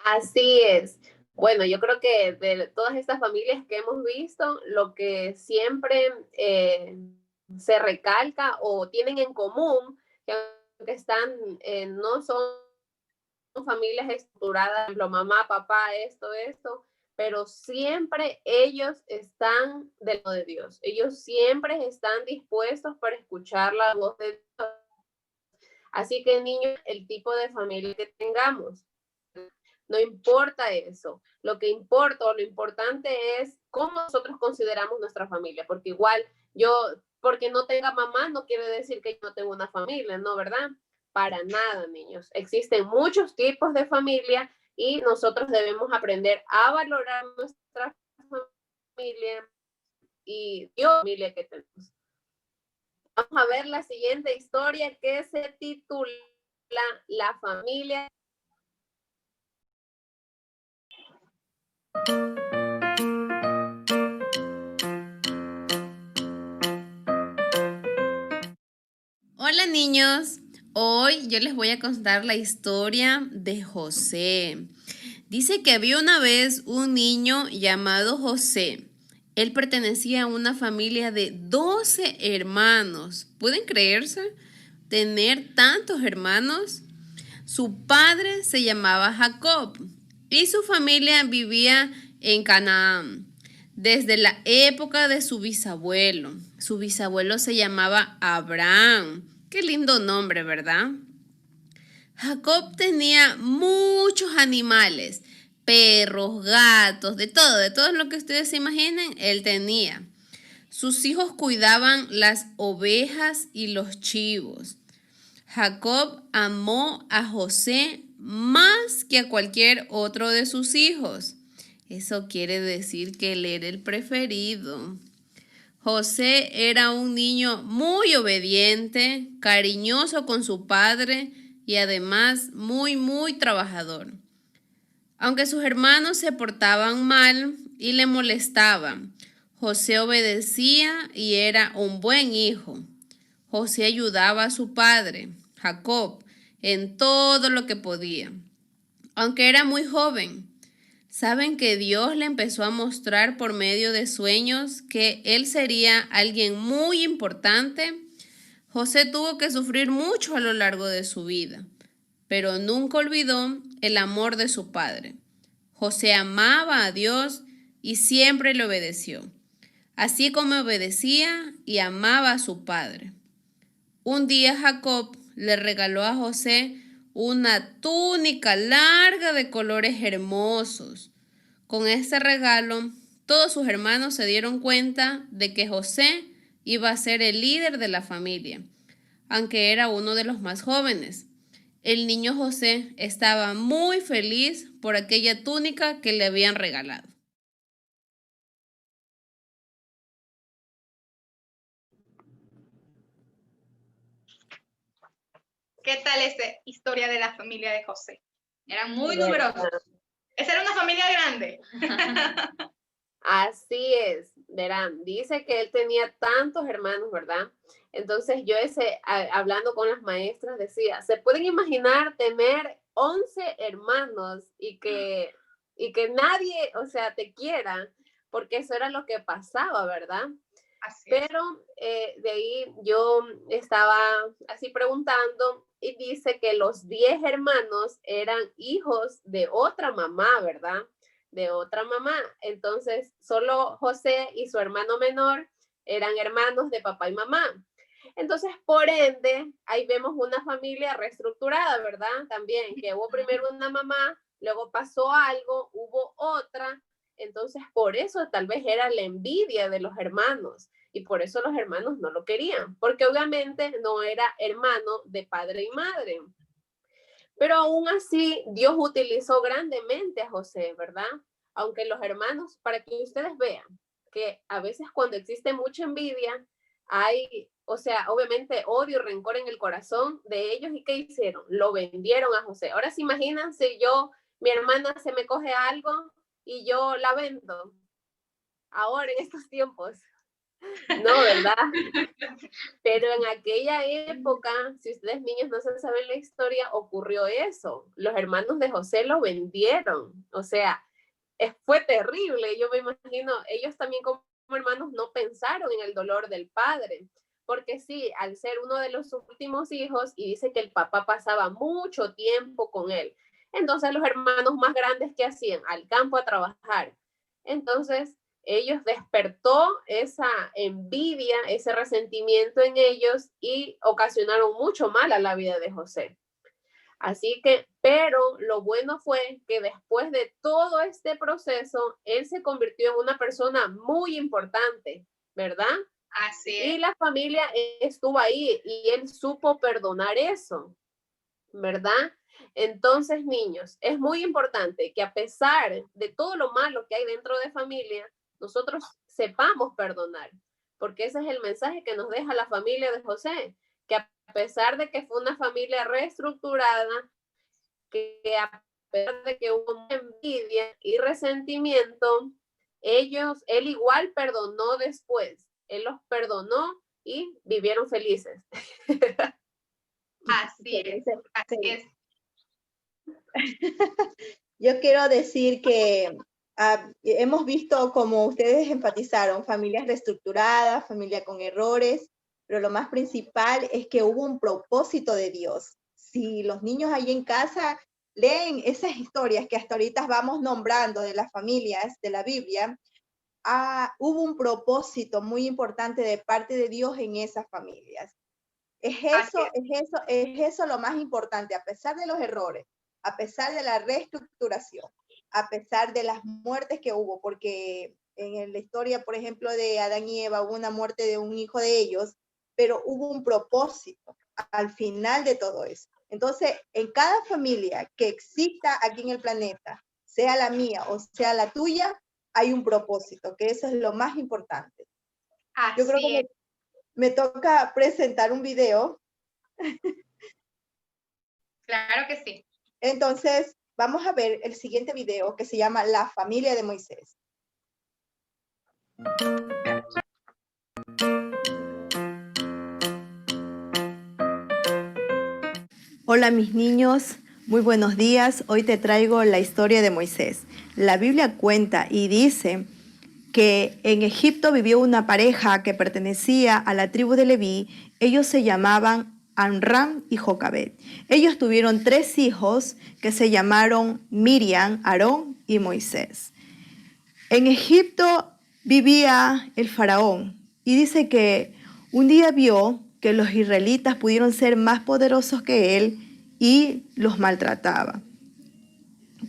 Así es. Bueno, yo creo que de todas estas familias que hemos visto, lo que siempre se recalca o tienen en común, que aunque están, no son familias estructuradas, por ejemplo, mamá, papá, esto, pero siempre ellos están del lado de Dios. Ellos siempre están dispuestos para escuchar la voz de Dios. Así que, niños, el tipo de familia que tengamos, no importa eso. Lo que importa o lo importante es cómo nosotros consideramos nuestra familia, porque igual yo, porque no tenga mamá, no quiere decir que yo no tengo una familia, ¿no? ¿Verdad? Para nada, niños. Existen muchos tipos de familia y nosotros debemos aprender a valorar nuestra familia y la familia que tenemos. Vamos a ver la siguiente historia que se titula La familia. Hola niños, hoy yo les voy a contar la historia de José. Dice que había una vez un niño llamado José. Él pertenecía a una familia de 12 hermanos. ¿Pueden creerse tener tantos hermanos? Su padre se llamaba Jacob y su familia vivía en Canaán desde la época de su bisabuelo. Su bisabuelo se llamaba Abraham. Qué lindo nombre, ¿verdad? Jacob tenía muchos animales, perros, gatos, de todo lo que ustedes se imaginen, él tenía. Sus hijos cuidaban las ovejas y los chivos. Jacob amó a José más que a cualquier otro de sus hijos. Eso quiere decir que él era el preferido. José era un niño muy obediente, cariñoso con su padre y además muy trabajador. Aunque sus hermanos se portaban mal y le molestaban, José obedecía y era un buen hijo. José ayudaba a su padre, Jacob, en todo lo que podía. Aunque era muy joven, ¿saben que Dios le empezó a mostrar por medio de sueños que él sería alguien muy importante? José tuvo que sufrir mucho a lo largo de su vida, pero nunca olvidó el amor de su padre. José amaba a Dios y siempre le obedeció, así como obedecía y amaba a su padre. Un día Jacob le regaló a José una túnica larga de colores hermosos. Con este regalo, todos sus hermanos se dieron cuenta de que José iba a ser el líder de la familia, aunque era uno de los más jóvenes. El niño José estaba muy feliz por aquella túnica que le habían regalado. ¿Qué tal esa historia de la familia de José? Eran muy numerosos. Esa era una familia grande. Así es, verán, dice que él tenía tantos hermanos, ¿verdad? Entonces yo hablando con las maestras decía, ¿se pueden imaginar tener 11 hermanos y que nadie, o sea, te quiera? Porque eso era lo que pasaba, ¿verdad? Pero de ahí yo estaba así preguntando y dice que los 10 hermanos eran hijos de otra mamá, ¿verdad? De otra mamá. Entonces, solo José y su hermano menor eran hermanos de papá y mamá. Entonces, por ende, ahí vemos una familia reestructurada, ¿verdad? También, que hubo primero una mamá, luego pasó algo, hubo otra. Entonces, por eso tal vez era la envidia de los hermanos y por eso los hermanos no lo querían, porque obviamente no era hermano de padre y madre. Pero aún así, Dios utilizó grandemente a José, ¿verdad? Aunque los hermanos, para que ustedes vean que a veces cuando existe mucha envidia, hay, o sea, obviamente odio y rencor en el corazón de ellos. ¿Y qué hicieron? Lo vendieron a José. Ahora se imaginan si mi hermana se me coge algo y yo la vendo. Ahora en estos tiempos. No, ¿verdad? Pero en aquella época, si ustedes niños no se saben la historia, ocurrió eso. Los hermanos de José lo vendieron. O sea, fue terrible. Yo me imagino, ellos también como hermanos no pensaron en el dolor del padre. Porque sí, al ser uno de los últimos hijos, y dice que el papá pasaba mucho tiempo con él. Entonces los hermanos más grandes, ¿qué hacían? Al campo a trabajar. Entonces ellos despertó esa envidia, ese resentimiento en ellos y ocasionaron mucho mal a la vida de José. Así que, pero lo bueno fue que después de todo este proceso, él se convirtió en una persona muy importante, ¿verdad? Así es. Y la familia estuvo ahí y él supo perdonar eso, ¿verdad? Entonces, niños, es muy importante que a pesar de todo lo malo que hay dentro de familia, nosotros sepamos perdonar, porque ese es el mensaje que nos deja la familia de José, que a pesar de que fue una familia reestructurada, que a pesar de que hubo envidia y resentimiento, él igual perdonó después, él los perdonó y vivieron felices. Así es, así es. Yo quiero decir que hemos visto, como ustedes enfatizaron, familias reestructuradas, familia con errores, pero lo más principal es que hubo un propósito de Dios. Si los niños ahí en casa leen esas historias que hasta ahorita vamos nombrando de las familias de la Biblia, hubo un propósito muy importante de parte de Dios en esas familias. Es eso lo más importante, a pesar de los errores, a pesar de la reestructuración, a pesar de las muertes que hubo, porque en la historia, por ejemplo, de Adán y Eva, hubo una muerte de un hijo de ellos, pero hubo un propósito al final de todo eso. Entonces, en cada familia que exista aquí en el planeta, sea la mía o sea la tuya, hay un propósito, que eso es lo más importante. Yo creo que me toca presentar un video. Claro que sí. Entonces, vamos a ver el siguiente video que se llama La familia de Moisés. Hola mis niños, muy buenos días. Hoy te traigo la historia de Moisés. La Biblia cuenta y dice que en Egipto vivió una pareja que pertenecía a la tribu de Leví. Ellos se llamaban Amram y Jocabed. Ellos tuvieron 3 hijos que se llamaron Miriam, Aarón y Moisés. En Egipto vivía el faraón y dice que un día vio que los israelitas pudieron ser más poderosos que él y los maltrataba.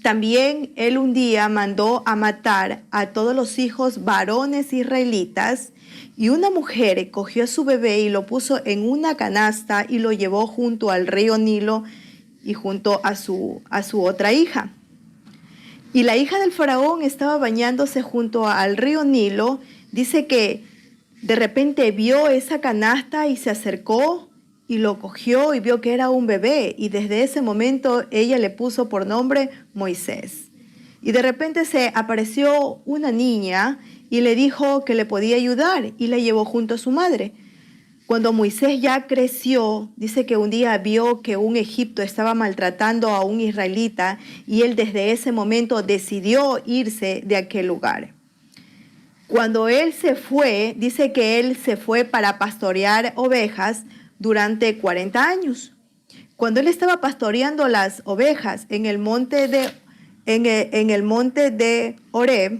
También él un día mandó a matar a todos los hijos varones israelitas, y una mujer cogió a su bebé y lo puso en una canasta y lo llevó junto al río Nilo y junto a su otra hija. Y la hija del faraón estaba bañándose junto al río Nilo. Dice que de repente vio esa canasta y se acercó y lo cogió y vio que era un bebé. Y desde ese momento ella le puso por nombre Moisés. Y de repente se apareció una niña y le dijo que le podía ayudar y la llevó junto a su madre. Cuando Moisés ya creció, dice que un día vio que un egipcio estaba maltratando a un israelita y él desde ese momento decidió irse de aquel lugar. Cuando él se fue, dice que él se fue para pastorear ovejas durante 40 años. Cuando él estaba pastoreando las ovejas en el monte de Horeb,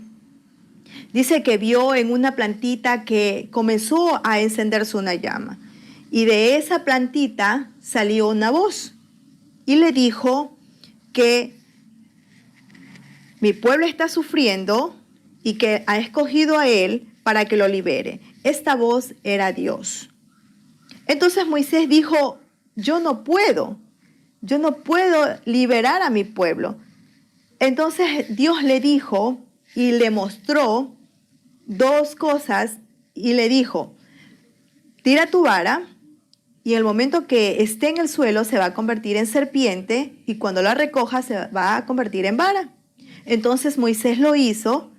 dice que vio en una plantita que comenzó a encenderse una llama. Y de esa plantita salió una voz y le dijo que mi pueblo está sufriendo y que ha escogido a él para que lo libere. Esta voz era Dios. Entonces Moisés dijo, yo no puedo liberar a mi pueblo. Entonces Dios le dijo y le mostró 2 cosas y le dijo, tira tu vara y en el momento que esté en el suelo se va a convertir en serpiente y cuando la recoja se va a convertir en vara. Entonces Moisés lo hizo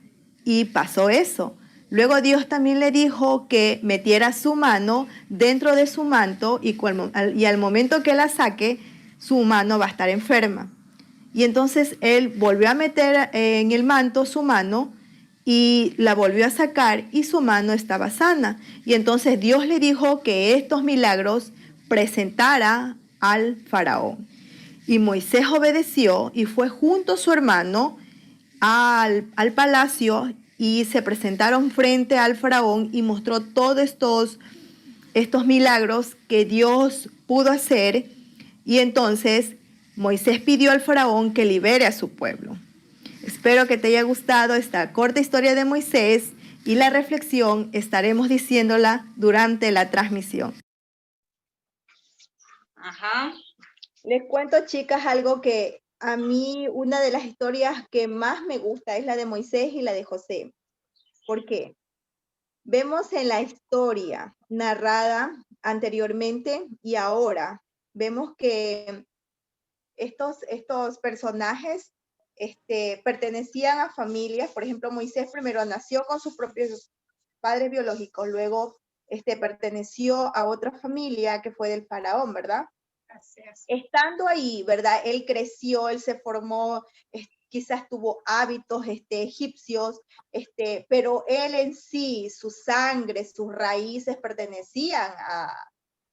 y pasó eso. Luego Dios también le dijo que metiera su mano dentro de su manto y al momento que la saque, su mano va a estar enferma. Y entonces él volvió a meter en el manto su mano y la volvió a sacar y su mano estaba sana. Y entonces Dios le dijo que estos milagros presentara al faraón. Y Moisés obedeció y fue junto a su hermano al palacio y se presentaron frente al faraón y mostró todos estos milagros que Dios pudo hacer. Y entonces Moisés pidió al faraón que libere a su pueblo. Espero que te haya gustado esta corta historia de Moisés y la reflexión estaremos diciéndola durante la transmisión. Ajá. Les cuento, chicas, algo que a mí una de las historias que más me gusta es la de Moisés y la de José. ¿Por qué? Vemos en la historia narrada anteriormente y ahora, vemos que estos personajes pertenecían a familias. Por ejemplo, Moisés primero nació con sus propios padres biológicos, luego perteneció a otra familia que fue del faraón, ¿verdad? Así es. Estando ahí, ¿verdad? Él creció, él se formó, quizás tuvo hábitos egipcios, pero él en sí, su sangre, sus raíces pertenecían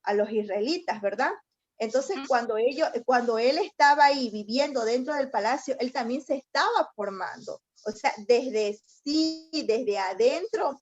a los israelitas, ¿verdad? Entonces, cuando él estaba ahí viviendo dentro del palacio, él también se estaba formando. O sea, desde adentro,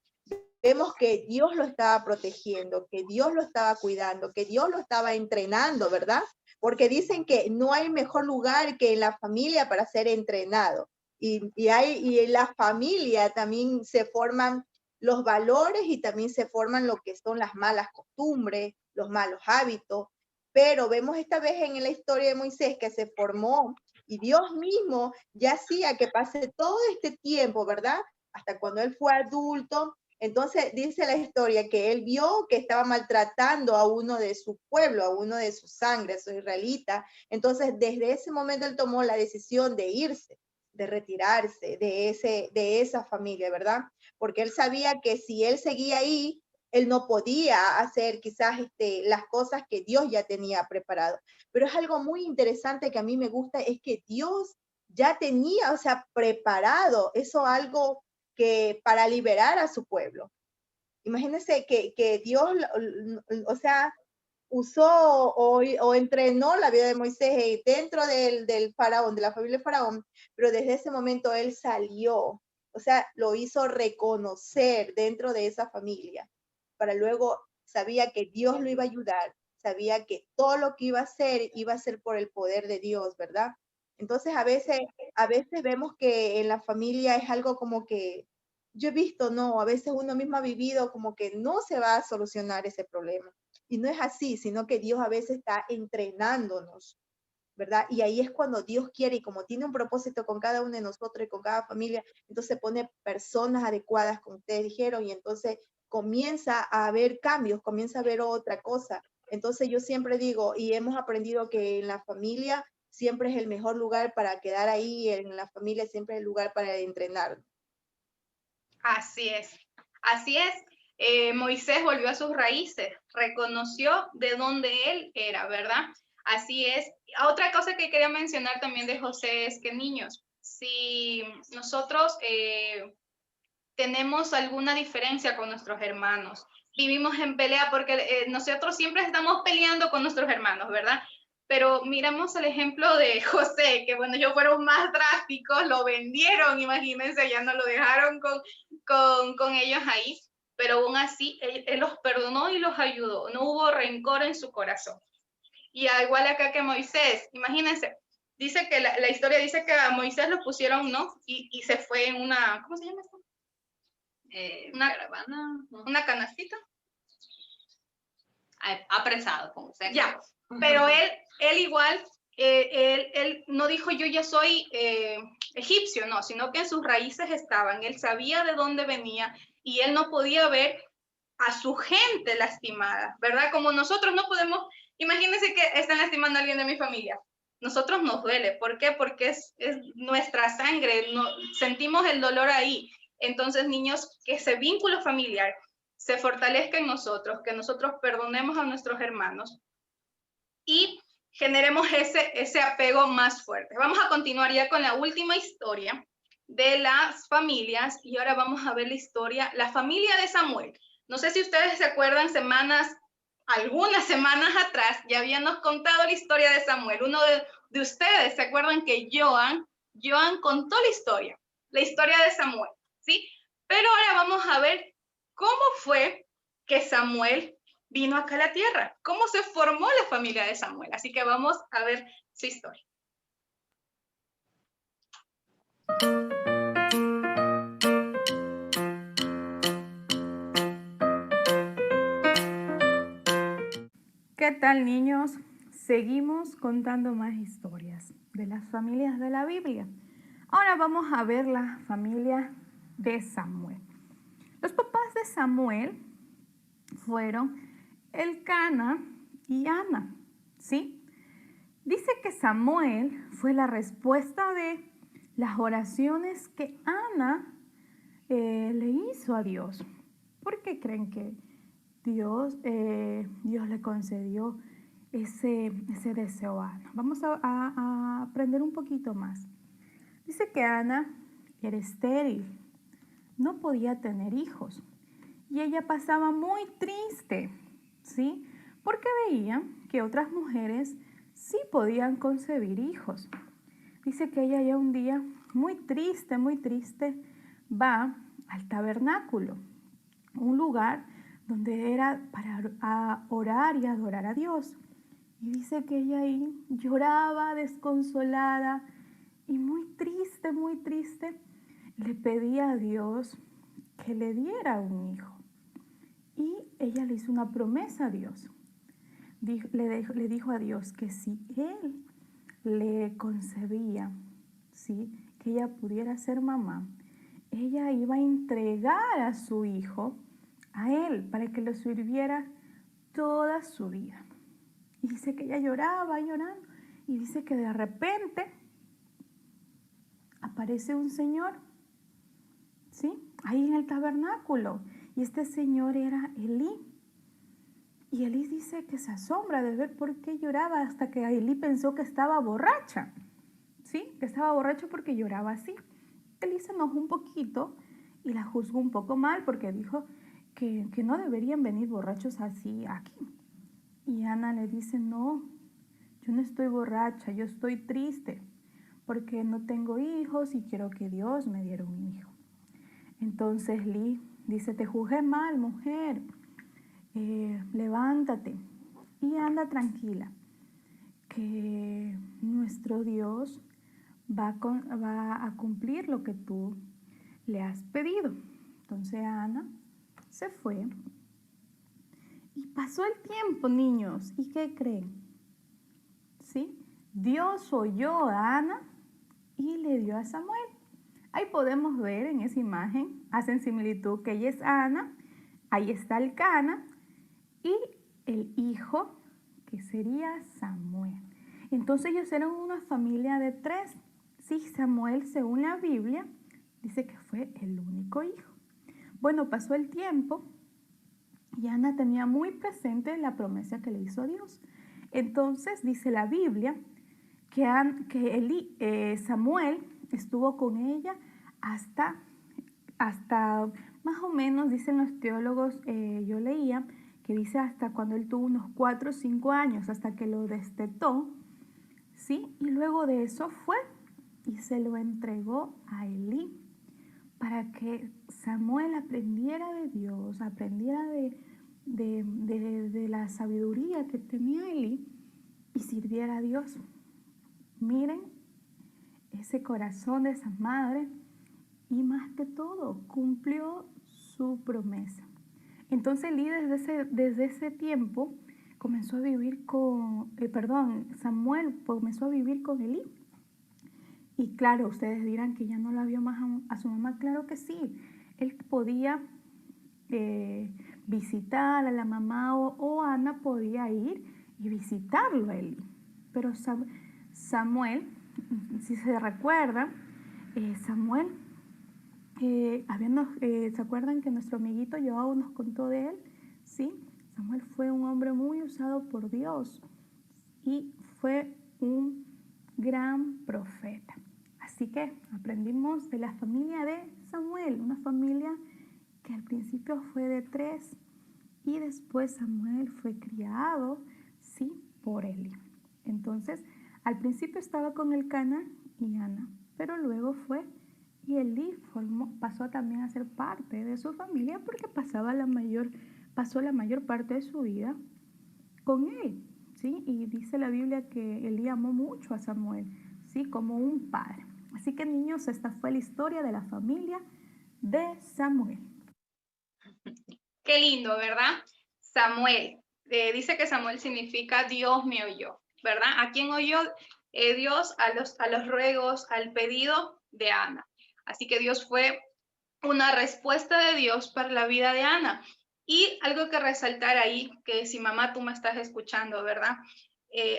vemos que Dios lo estaba protegiendo, que Dios lo estaba cuidando, que Dios lo estaba entrenando, ¿verdad? Porque dicen que no hay mejor lugar que en la familia para ser entrenado. Y en la familia también se forman los valores y también se forman lo que son las malas costumbres, los malos hábitos. Pero vemos esta vez en la historia de Moisés que se formó y Dios mismo ya hacía que pase todo este tiempo, ¿verdad? Hasta cuando él fue adulto. Entonces dice la historia que él vio que estaba maltratando a uno de su pueblo, a uno de su sangre, a su israelita. Entonces desde ese momento él tomó la decisión de irse, de retirarse de esa familia, ¿verdad? Porque él sabía que si él seguía ahí, él no podía hacer quizás las cosas que Dios ya tenía preparado. Pero es algo muy interesante que a mí me gusta, es que Dios ya tenía, o sea, preparado eso, algo que para liberar a su pueblo. Imagínense que Dios, o sea, usó o entrenó la vida de Moisés dentro del faraón, de la familia de faraón, pero desde ese momento él salió, o sea, lo hizo reconocer dentro de esa familia, para luego sabía que Dios lo iba a ayudar, sabía que todo lo que iba a ser por el poder de Dios, ¿verdad? Entonces a veces vemos que en la familia es algo como que, yo he visto, no, a veces uno mismo ha vivido como que no se va a solucionar ese problema. Y no es así, sino que Dios a veces está entrenándonos, ¿verdad? Y ahí es cuando Dios quiere, y como tiene un propósito con cada uno de nosotros y con cada familia, entonces pone personas adecuadas, como ustedes dijeron, y entonces comienza a haber cambios, comienza a haber otra cosa. Entonces yo siempre digo, y hemos aprendido que en la familia siempre es el mejor lugar para quedar ahí, en la familia siempre es el lugar para entrenar. Así es, así es. Moisés volvió a sus raíces, reconoció de dónde él era, ¿verdad? Así es. Otra cosa que quería mencionar también de José es que, niños, si nosotros tenemos alguna diferencia con nuestros hermanos, vivimos en pelea porque nosotros siempre estamos peleando con nuestros hermanos, ¿verdad? Pero miramos el ejemplo de José, que bueno, ellos fueron más drásticos, lo vendieron, imagínense, ya no lo dejaron con ellos ahí, pero aún así él los perdonó y los ayudó, no hubo rencor en su corazón. Y igual acá que Moisés, imagínense, dice que la historia dice que a Moisés lo pusieron, ¿no? Y se fue en una, ¿cómo se llama esto? Una caravana, una canastita. Apresado, como sea. Ya, pero él igual, él no dijo yo ya soy egipcio, no, sino que en sus raíces estaban, él sabía de dónde venía y él no podía ver a su gente lastimada, ¿verdad? Como nosotros no podemos, imagínense que están lastimando a alguien de mi familia, nosotros nos duele, ¿por qué? Porque es nuestra sangre, no, sentimos el dolor ahí. Entonces, niños, que ese vínculo familiar se fortalezca en nosotros, que nosotros perdonemos a nuestros hermanos y generemos ese apego más fuerte. Vamos a continuar ya con la última historia de las familias y ahora vamos a ver la historia, la familia de Samuel. No sé si ustedes se acuerdan, algunas semanas atrás ya habíamos contado la historia de Samuel. Uno de ustedes se acuerdan que Joan contó la historia de Samuel, ¿sí? Pero ahora vamos a ver cómo fue que Samuel vino acá a la tierra, cómo se formó la familia de Samuel. Así que vamos a ver su historia. ¿Qué tal, niños? Seguimos contando más historias de las familias de la Biblia. Ahora vamos a ver la familia de Samuel. Los papás de Samuel fueron Elcana y Ana, ¿sí? Dice que Samuel fue la respuesta de las oraciones que Ana le hizo a Dios. ¿Por qué creen que Dios le concedió ese deseo a Ana? Vamos a aprender un poquito más. Dice que Ana era estéril, no podía tener hijos y ella pasaba muy triste, ¿sí? Porque veía que otras mujeres sí podían concebir hijos. Dice que ella ya un día muy triste, va al tabernáculo, un lugar donde era para orar y adorar a Dios. Y dice que ella ahí lloraba desconsolada y muy triste, le pedía a Dios que le diera un hijo. Y ella le hizo una promesa a Dios. Le dijo a Dios que si él le concebía, ¿sí?, que ella pudiera ser mamá, ella iba a entregar a su hijo a él para que lo sirviera toda su vida. Y dice que ella lloraba llorando y dice que de repente aparece un señor, ¿sí?, ahí en el tabernáculo, y este señor era Elí. Y Elí dice que se asombra de ver por qué lloraba, hasta que Elí pensó que estaba borracha, ¿sí?, que estaba borracha porque lloraba así. Elí se enojó un poquito y la juzgó un poco mal porque dijo que no deberían venir borrachos así aquí. Y Ana le dice, no, yo no estoy borracha, yo estoy triste porque no tengo hijos y quiero que Dios me diera un hijo. Entonces Elí dice, te juzgué mal, mujer, levántate y anda tranquila, que nuestro Dios va a cumplir lo que tú le has pedido. Entonces Ana se fue y pasó el tiempo, niños. ¿Y qué creen? ¿Sí? Dios oyó a Ana y le dio a Samuel. Ahí podemos ver en esa imagen, hacen similitud que ella es Ana, ahí está Elcana y el hijo que sería Samuel. Entonces ellos eran una familia de 3. Sí, Samuel, según la Biblia, dice que fue el único hijo. Bueno, pasó el tiempo y Ana tenía muy presente la promesa que le hizo Dios. Entonces dice la Biblia que Samuel estuvo con ella hasta más o menos, dicen los teólogos, yo leía, que dice hasta cuando él tuvo unos 4 o 5 años, hasta que lo destetó, ¿sí? Y luego de eso fue y se lo entregó a Elí para que Samuel aprendiera de Dios, aprendiera de la sabiduría que tenía Elí y sirviera a Dios. Miren ese corazón de esa madre y más que todo cumplió su promesa. Entonces Elí desde ese tiempo comenzó a vivir Samuel comenzó a vivir con Elí. Y claro, ustedes dirán que ya no la vio más a su mamá. Claro que sí, él podía visitar a la mamá o Ana podía ir y visitarlo a Elí. Pero Samuel, si se recuerdan, Samuel ¿se acuerdan que nuestro amiguito Joao nos contó de él? Sí, Samuel fue un hombre muy usado por Dios y fue un gran profeta. Así que aprendimos de la familia de Samuel, una familia que al principio fue de 3 y después Samuel fue criado, sí, por Eli. Entonces, al principio estaba con Elcana y Ana, pero luego fue y Eli pasó también a ser parte de su familia porque pasó la mayor parte de su vida con él, ¿sí? Y dice la Biblia que Eli amó mucho a Samuel, ¿sí? Como un padre. Así que, niños, esta fue la historia de la familia de Samuel. Qué lindo, ¿verdad? Samuel. Dice que Samuel significa Dios me oyó, ¿verdad? ¿A quién oyó Dios? A los ruegos, al pedido de Ana. Así que Dios fue una respuesta de Dios para la vida de Ana. Y algo que resaltar ahí, que si mamá tú me estás escuchando, ¿verdad?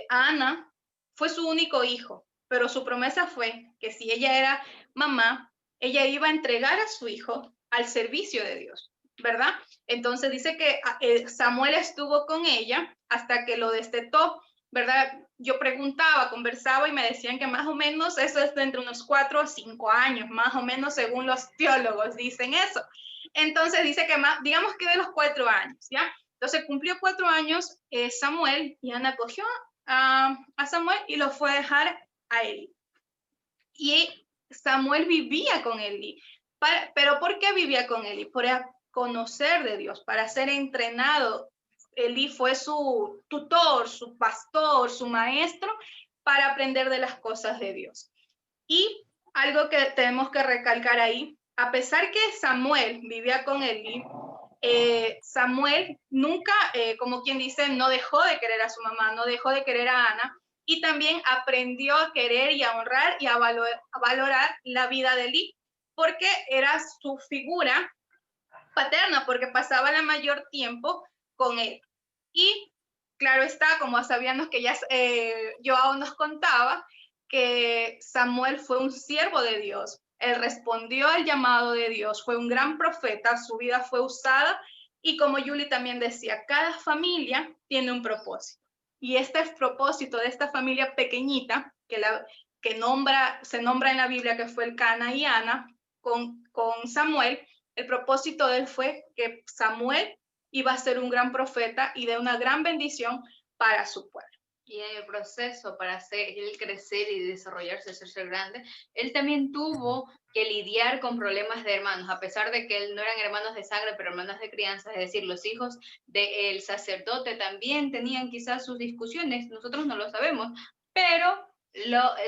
Ana fue su único hijo, pero su promesa fue que si ella era mamá, ella iba a entregar a su hijo al servicio de Dios, ¿verdad? Entonces dice que Samuel estuvo con ella hasta que lo destetó, ¿verdad? Yo preguntaba, conversaba y me decían que más o menos eso es de entre unos 4 o 5 años, más o menos según los teólogos dicen eso. Entonces dice que más, digamos que de los 4 años, ¿ya? Entonces cumplió 4 años Samuel y Ana cogió a Samuel y lo fue a dejar a Eli. Y Samuel vivía con Eli. ¿Pero por qué vivía con Eli? Por conocer de Dios, para ser entrenado. Eli fue su tutor, su pastor, su maestro, para aprender de las cosas de Dios. Y algo que tenemos que recalcar ahí, a pesar que Samuel vivía con Eli, Samuel nunca, como quien dice, no dejó de querer a su mamá, no dejó de querer a Ana, y también aprendió a querer y a honrar y a valorar la vida de Eli, porque era su figura paterna, porque pasaba el mayor tiempo con él. Y claro está, como sabíamos que ya Joao nos contaba, que Samuel fue un siervo de Dios. Él respondió al llamado de Dios, fue un gran profeta, su vida fue usada y como Yuli también decía, cada familia tiene un propósito. Y este propósito de esta familia pequeñita, se nombra en la Biblia que fue Elcana y Ana, con Samuel, el propósito de él fue que Samuel iba a ser un gran profeta y de una gran bendición para su pueblo. Y en el proceso para hacer él crecer y desarrollarse, ser grande, él también tuvo que lidiar con problemas de hermanos, a pesar de que él no eran hermanos de sangre, pero hermanos de crianza, es decir, los hijos del sacerdote también tenían quizás sus discusiones, nosotros no lo sabemos, pero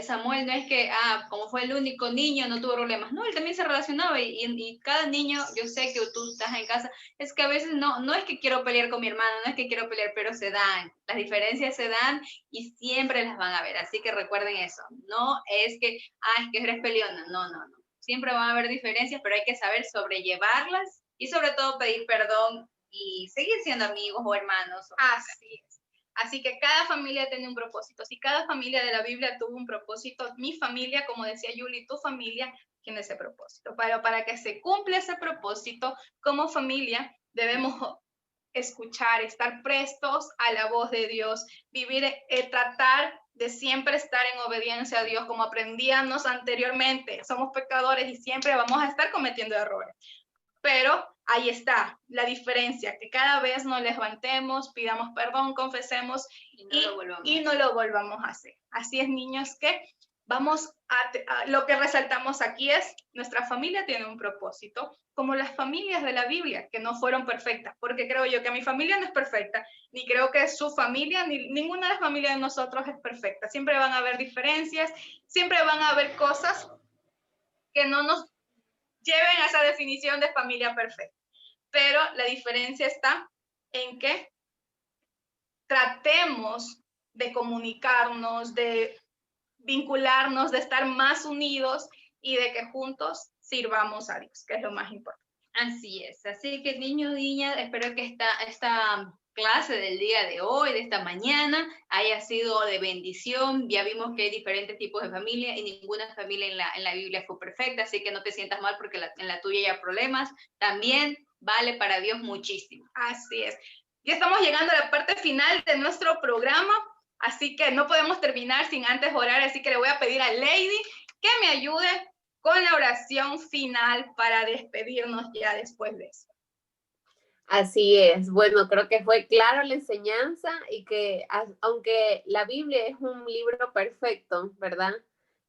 Samuel no es que, como fue el único niño, no tuvo problemas. No, él también se relacionaba y cada niño, yo sé que tú estás en casa, es que a veces no es que quiero pelear con mi hermano, no es que quiero pelear, pero se dan. Las diferencias se dan y siempre las van a ver. Así que recuerden eso. No es que, es que eres peleona. No. Siempre van a haber diferencias, pero hay que saber sobrellevarlas y sobre todo pedir perdón y seguir siendo amigos o hermanos. Así es. Así que cada familia tiene un propósito. Si cada familia de la Biblia tuvo un propósito, mi familia, como decía Yuli, tu familia tiene ese propósito. Pero para que se cumpla ese propósito, como familia debemos escuchar, estar prestos a la voz de Dios, vivir, tratar de siempre estar en obediencia a Dios, como aprendíamos anteriormente. Somos pecadores y siempre vamos a estar cometiendo errores. Pero ahí está la diferencia, que cada vez nos levantemos, pidamos perdón, confesemos y no lo volvamos a hacer. Así es, niños, que vamos lo que resaltamos aquí es, nuestra familia tiene un propósito, como las familias de la Biblia, que no fueron perfectas, porque creo yo que mi familia no es perfecta, ni creo que su familia, ni ninguna de las familias de nosotros es perfecta. Siempre van a haber diferencias, siempre van a haber cosas que no nos lleven a esa definición de familia perfecta. Pero la diferencia está en que tratemos de comunicarnos, de vincularnos, de estar más unidos y de que juntos sirvamos a Dios, que es lo más importante. Así es. Así que niños, niñas, espero que clase del día de hoy, de esta mañana, haya sido de bendición. Ya vimos que hay diferentes tipos de familia y ninguna familia en la Biblia fue perfecta, así que no te sientas mal porque en la tuya hay problemas. También vale para Dios muchísimo. Así es. Ya estamos llegando a la parte final de nuestro programa, así que no podemos terminar sin antes orar, así que le voy a pedir a Lady que me ayude con la oración final para despedirnos ya después de eso. Así es. Bueno, creo que fue claro la enseñanza y que aunque la Biblia es un libro perfecto, ¿verdad?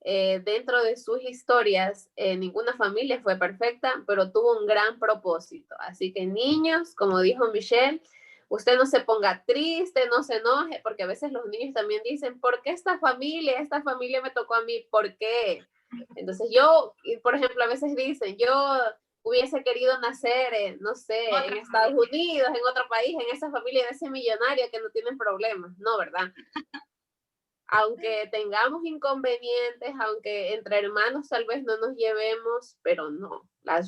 Dentro de sus historias, ninguna familia fue perfecta, pero tuvo un gran propósito. Así que niños, como dijo Michelle, usted no se ponga triste, no se enoje, porque a veces los niños también dicen, ¿por qué esta familia me tocó a mí? ¿Por qué? Entonces yo, por ejemplo, a veces dicen, yo hubiese querido nacer, no sé, en Estados Unidos, en otro país, en esa familia de ese millonario que no tienen problemas, no, ¿verdad? Aunque tengamos inconvenientes, aunque entre hermanos tal vez no nos llevemos, pero no, la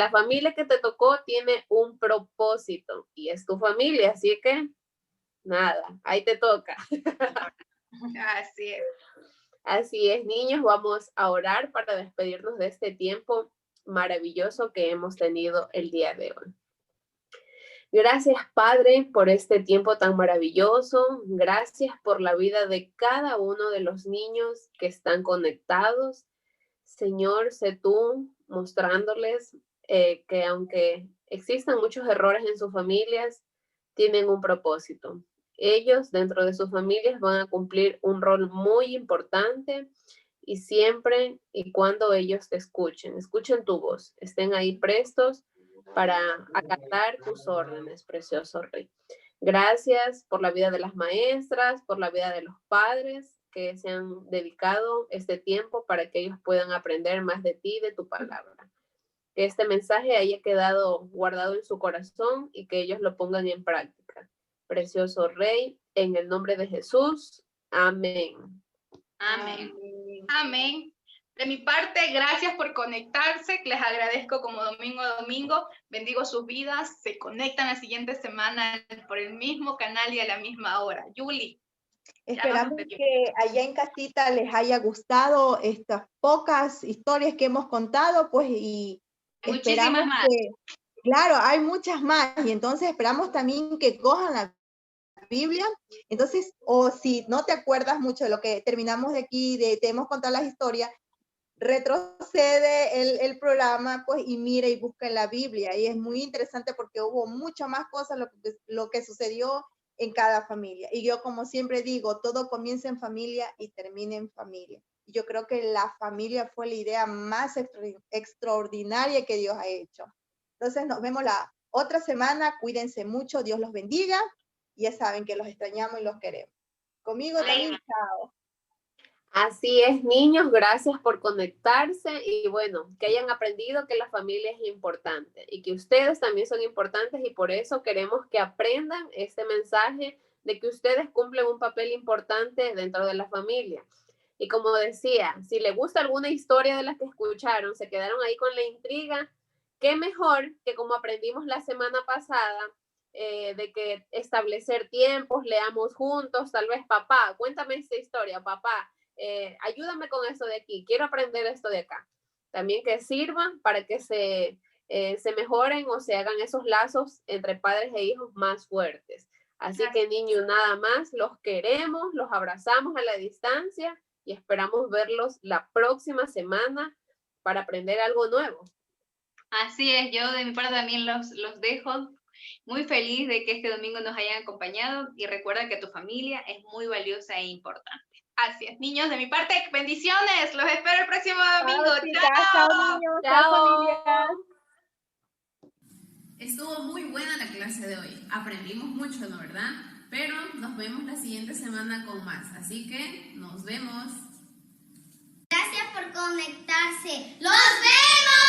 familia que te tocó tiene un propósito y es tu familia, así que nada, ahí te toca. Así es. Así es, niños, vamos a orar para despedirnos de este tiempo maravilloso que hemos tenido el día de hoy. Gracias, Padre, por este tiempo tan maravilloso. Gracias por la vida de cada uno de los niños que están conectados. Señor, sé tú mostrándoles que aunque existan muchos errores en sus familias, tienen un propósito. Ellos dentro de sus familias van a cumplir un rol muy importante y siempre y cuando ellos te escuchen tu voz, estén ahí prestos para acatar tus órdenes, precioso Rey. Gracias por la vida de las maestras, por la vida de los padres que se han dedicado este tiempo para que ellos puedan aprender más de ti, de tu palabra. Que este mensaje haya quedado guardado en su corazón y que ellos lo pongan en práctica. Precioso Rey, en el nombre de Jesús. Amén. Amén. Amén. De mi parte, gracias por conectarse. Les agradezco como domingo a domingo. Bendigo sus vidas. Se conectan la siguiente semana por el mismo canal y a la misma hora. Julie. Esperamos que allá en casita les haya gustado estas pocas historias que hemos contado, pues, y muchísimas más. Claro, hay muchas más, y entonces esperamos también que cojan la Biblia. Entonces, o si no te acuerdas mucho de lo que terminamos de aquí, te hemos contado las historias, retrocede el programa, pues, y mira y busca en la Biblia, y es muy interesante porque hubo muchas más cosas lo que sucedió en cada familia. Y yo, como siempre digo, todo comienza en familia y termina en familia. Y yo creo que la familia fue la idea más extraordinaria que Dios ha hecho. Entonces, nos vemos la otra semana. Cuídense mucho. Dios los bendiga. Ya saben que los extrañamos y los queremos. Conmigo también, chao. Así es, niños, gracias por conectarse y bueno, que hayan aprendido que la familia es importante y que ustedes también son importantes y por eso queremos que aprendan este mensaje de que ustedes cumplen un papel importante dentro de la familia. Y como decía, si les gusta alguna historia de las que escucharon, se quedaron ahí con la intriga, qué mejor que como aprendimos la semana pasada, de que establecer tiempos, leamos juntos, tal vez papá, cuéntame esta historia, papá. Ayúdame con esto de aquí, quiero aprender esto de acá. También que sirvan para que se mejoren o se hagan esos lazos entre padres e hijos más fuertes. Así que niños, nada más, los queremos, los abrazamos a la distancia y esperamos verlos la próxima semana para aprender algo nuevo. Así es, yo de mi parte también los dejo. Muy feliz de que este domingo nos hayan acompañado y recuerda que tu familia es muy valiosa e importante. Así es, niños, de mi parte, bendiciones. Los espero el próximo domingo. Chao, niños. Chao, familia. Estuvo muy buena la clase de hoy. Aprendimos mucho, ¿no, verdad? Pero nos vemos la siguiente semana con más. Así que nos vemos. Gracias por conectarse. ¡Los vemos!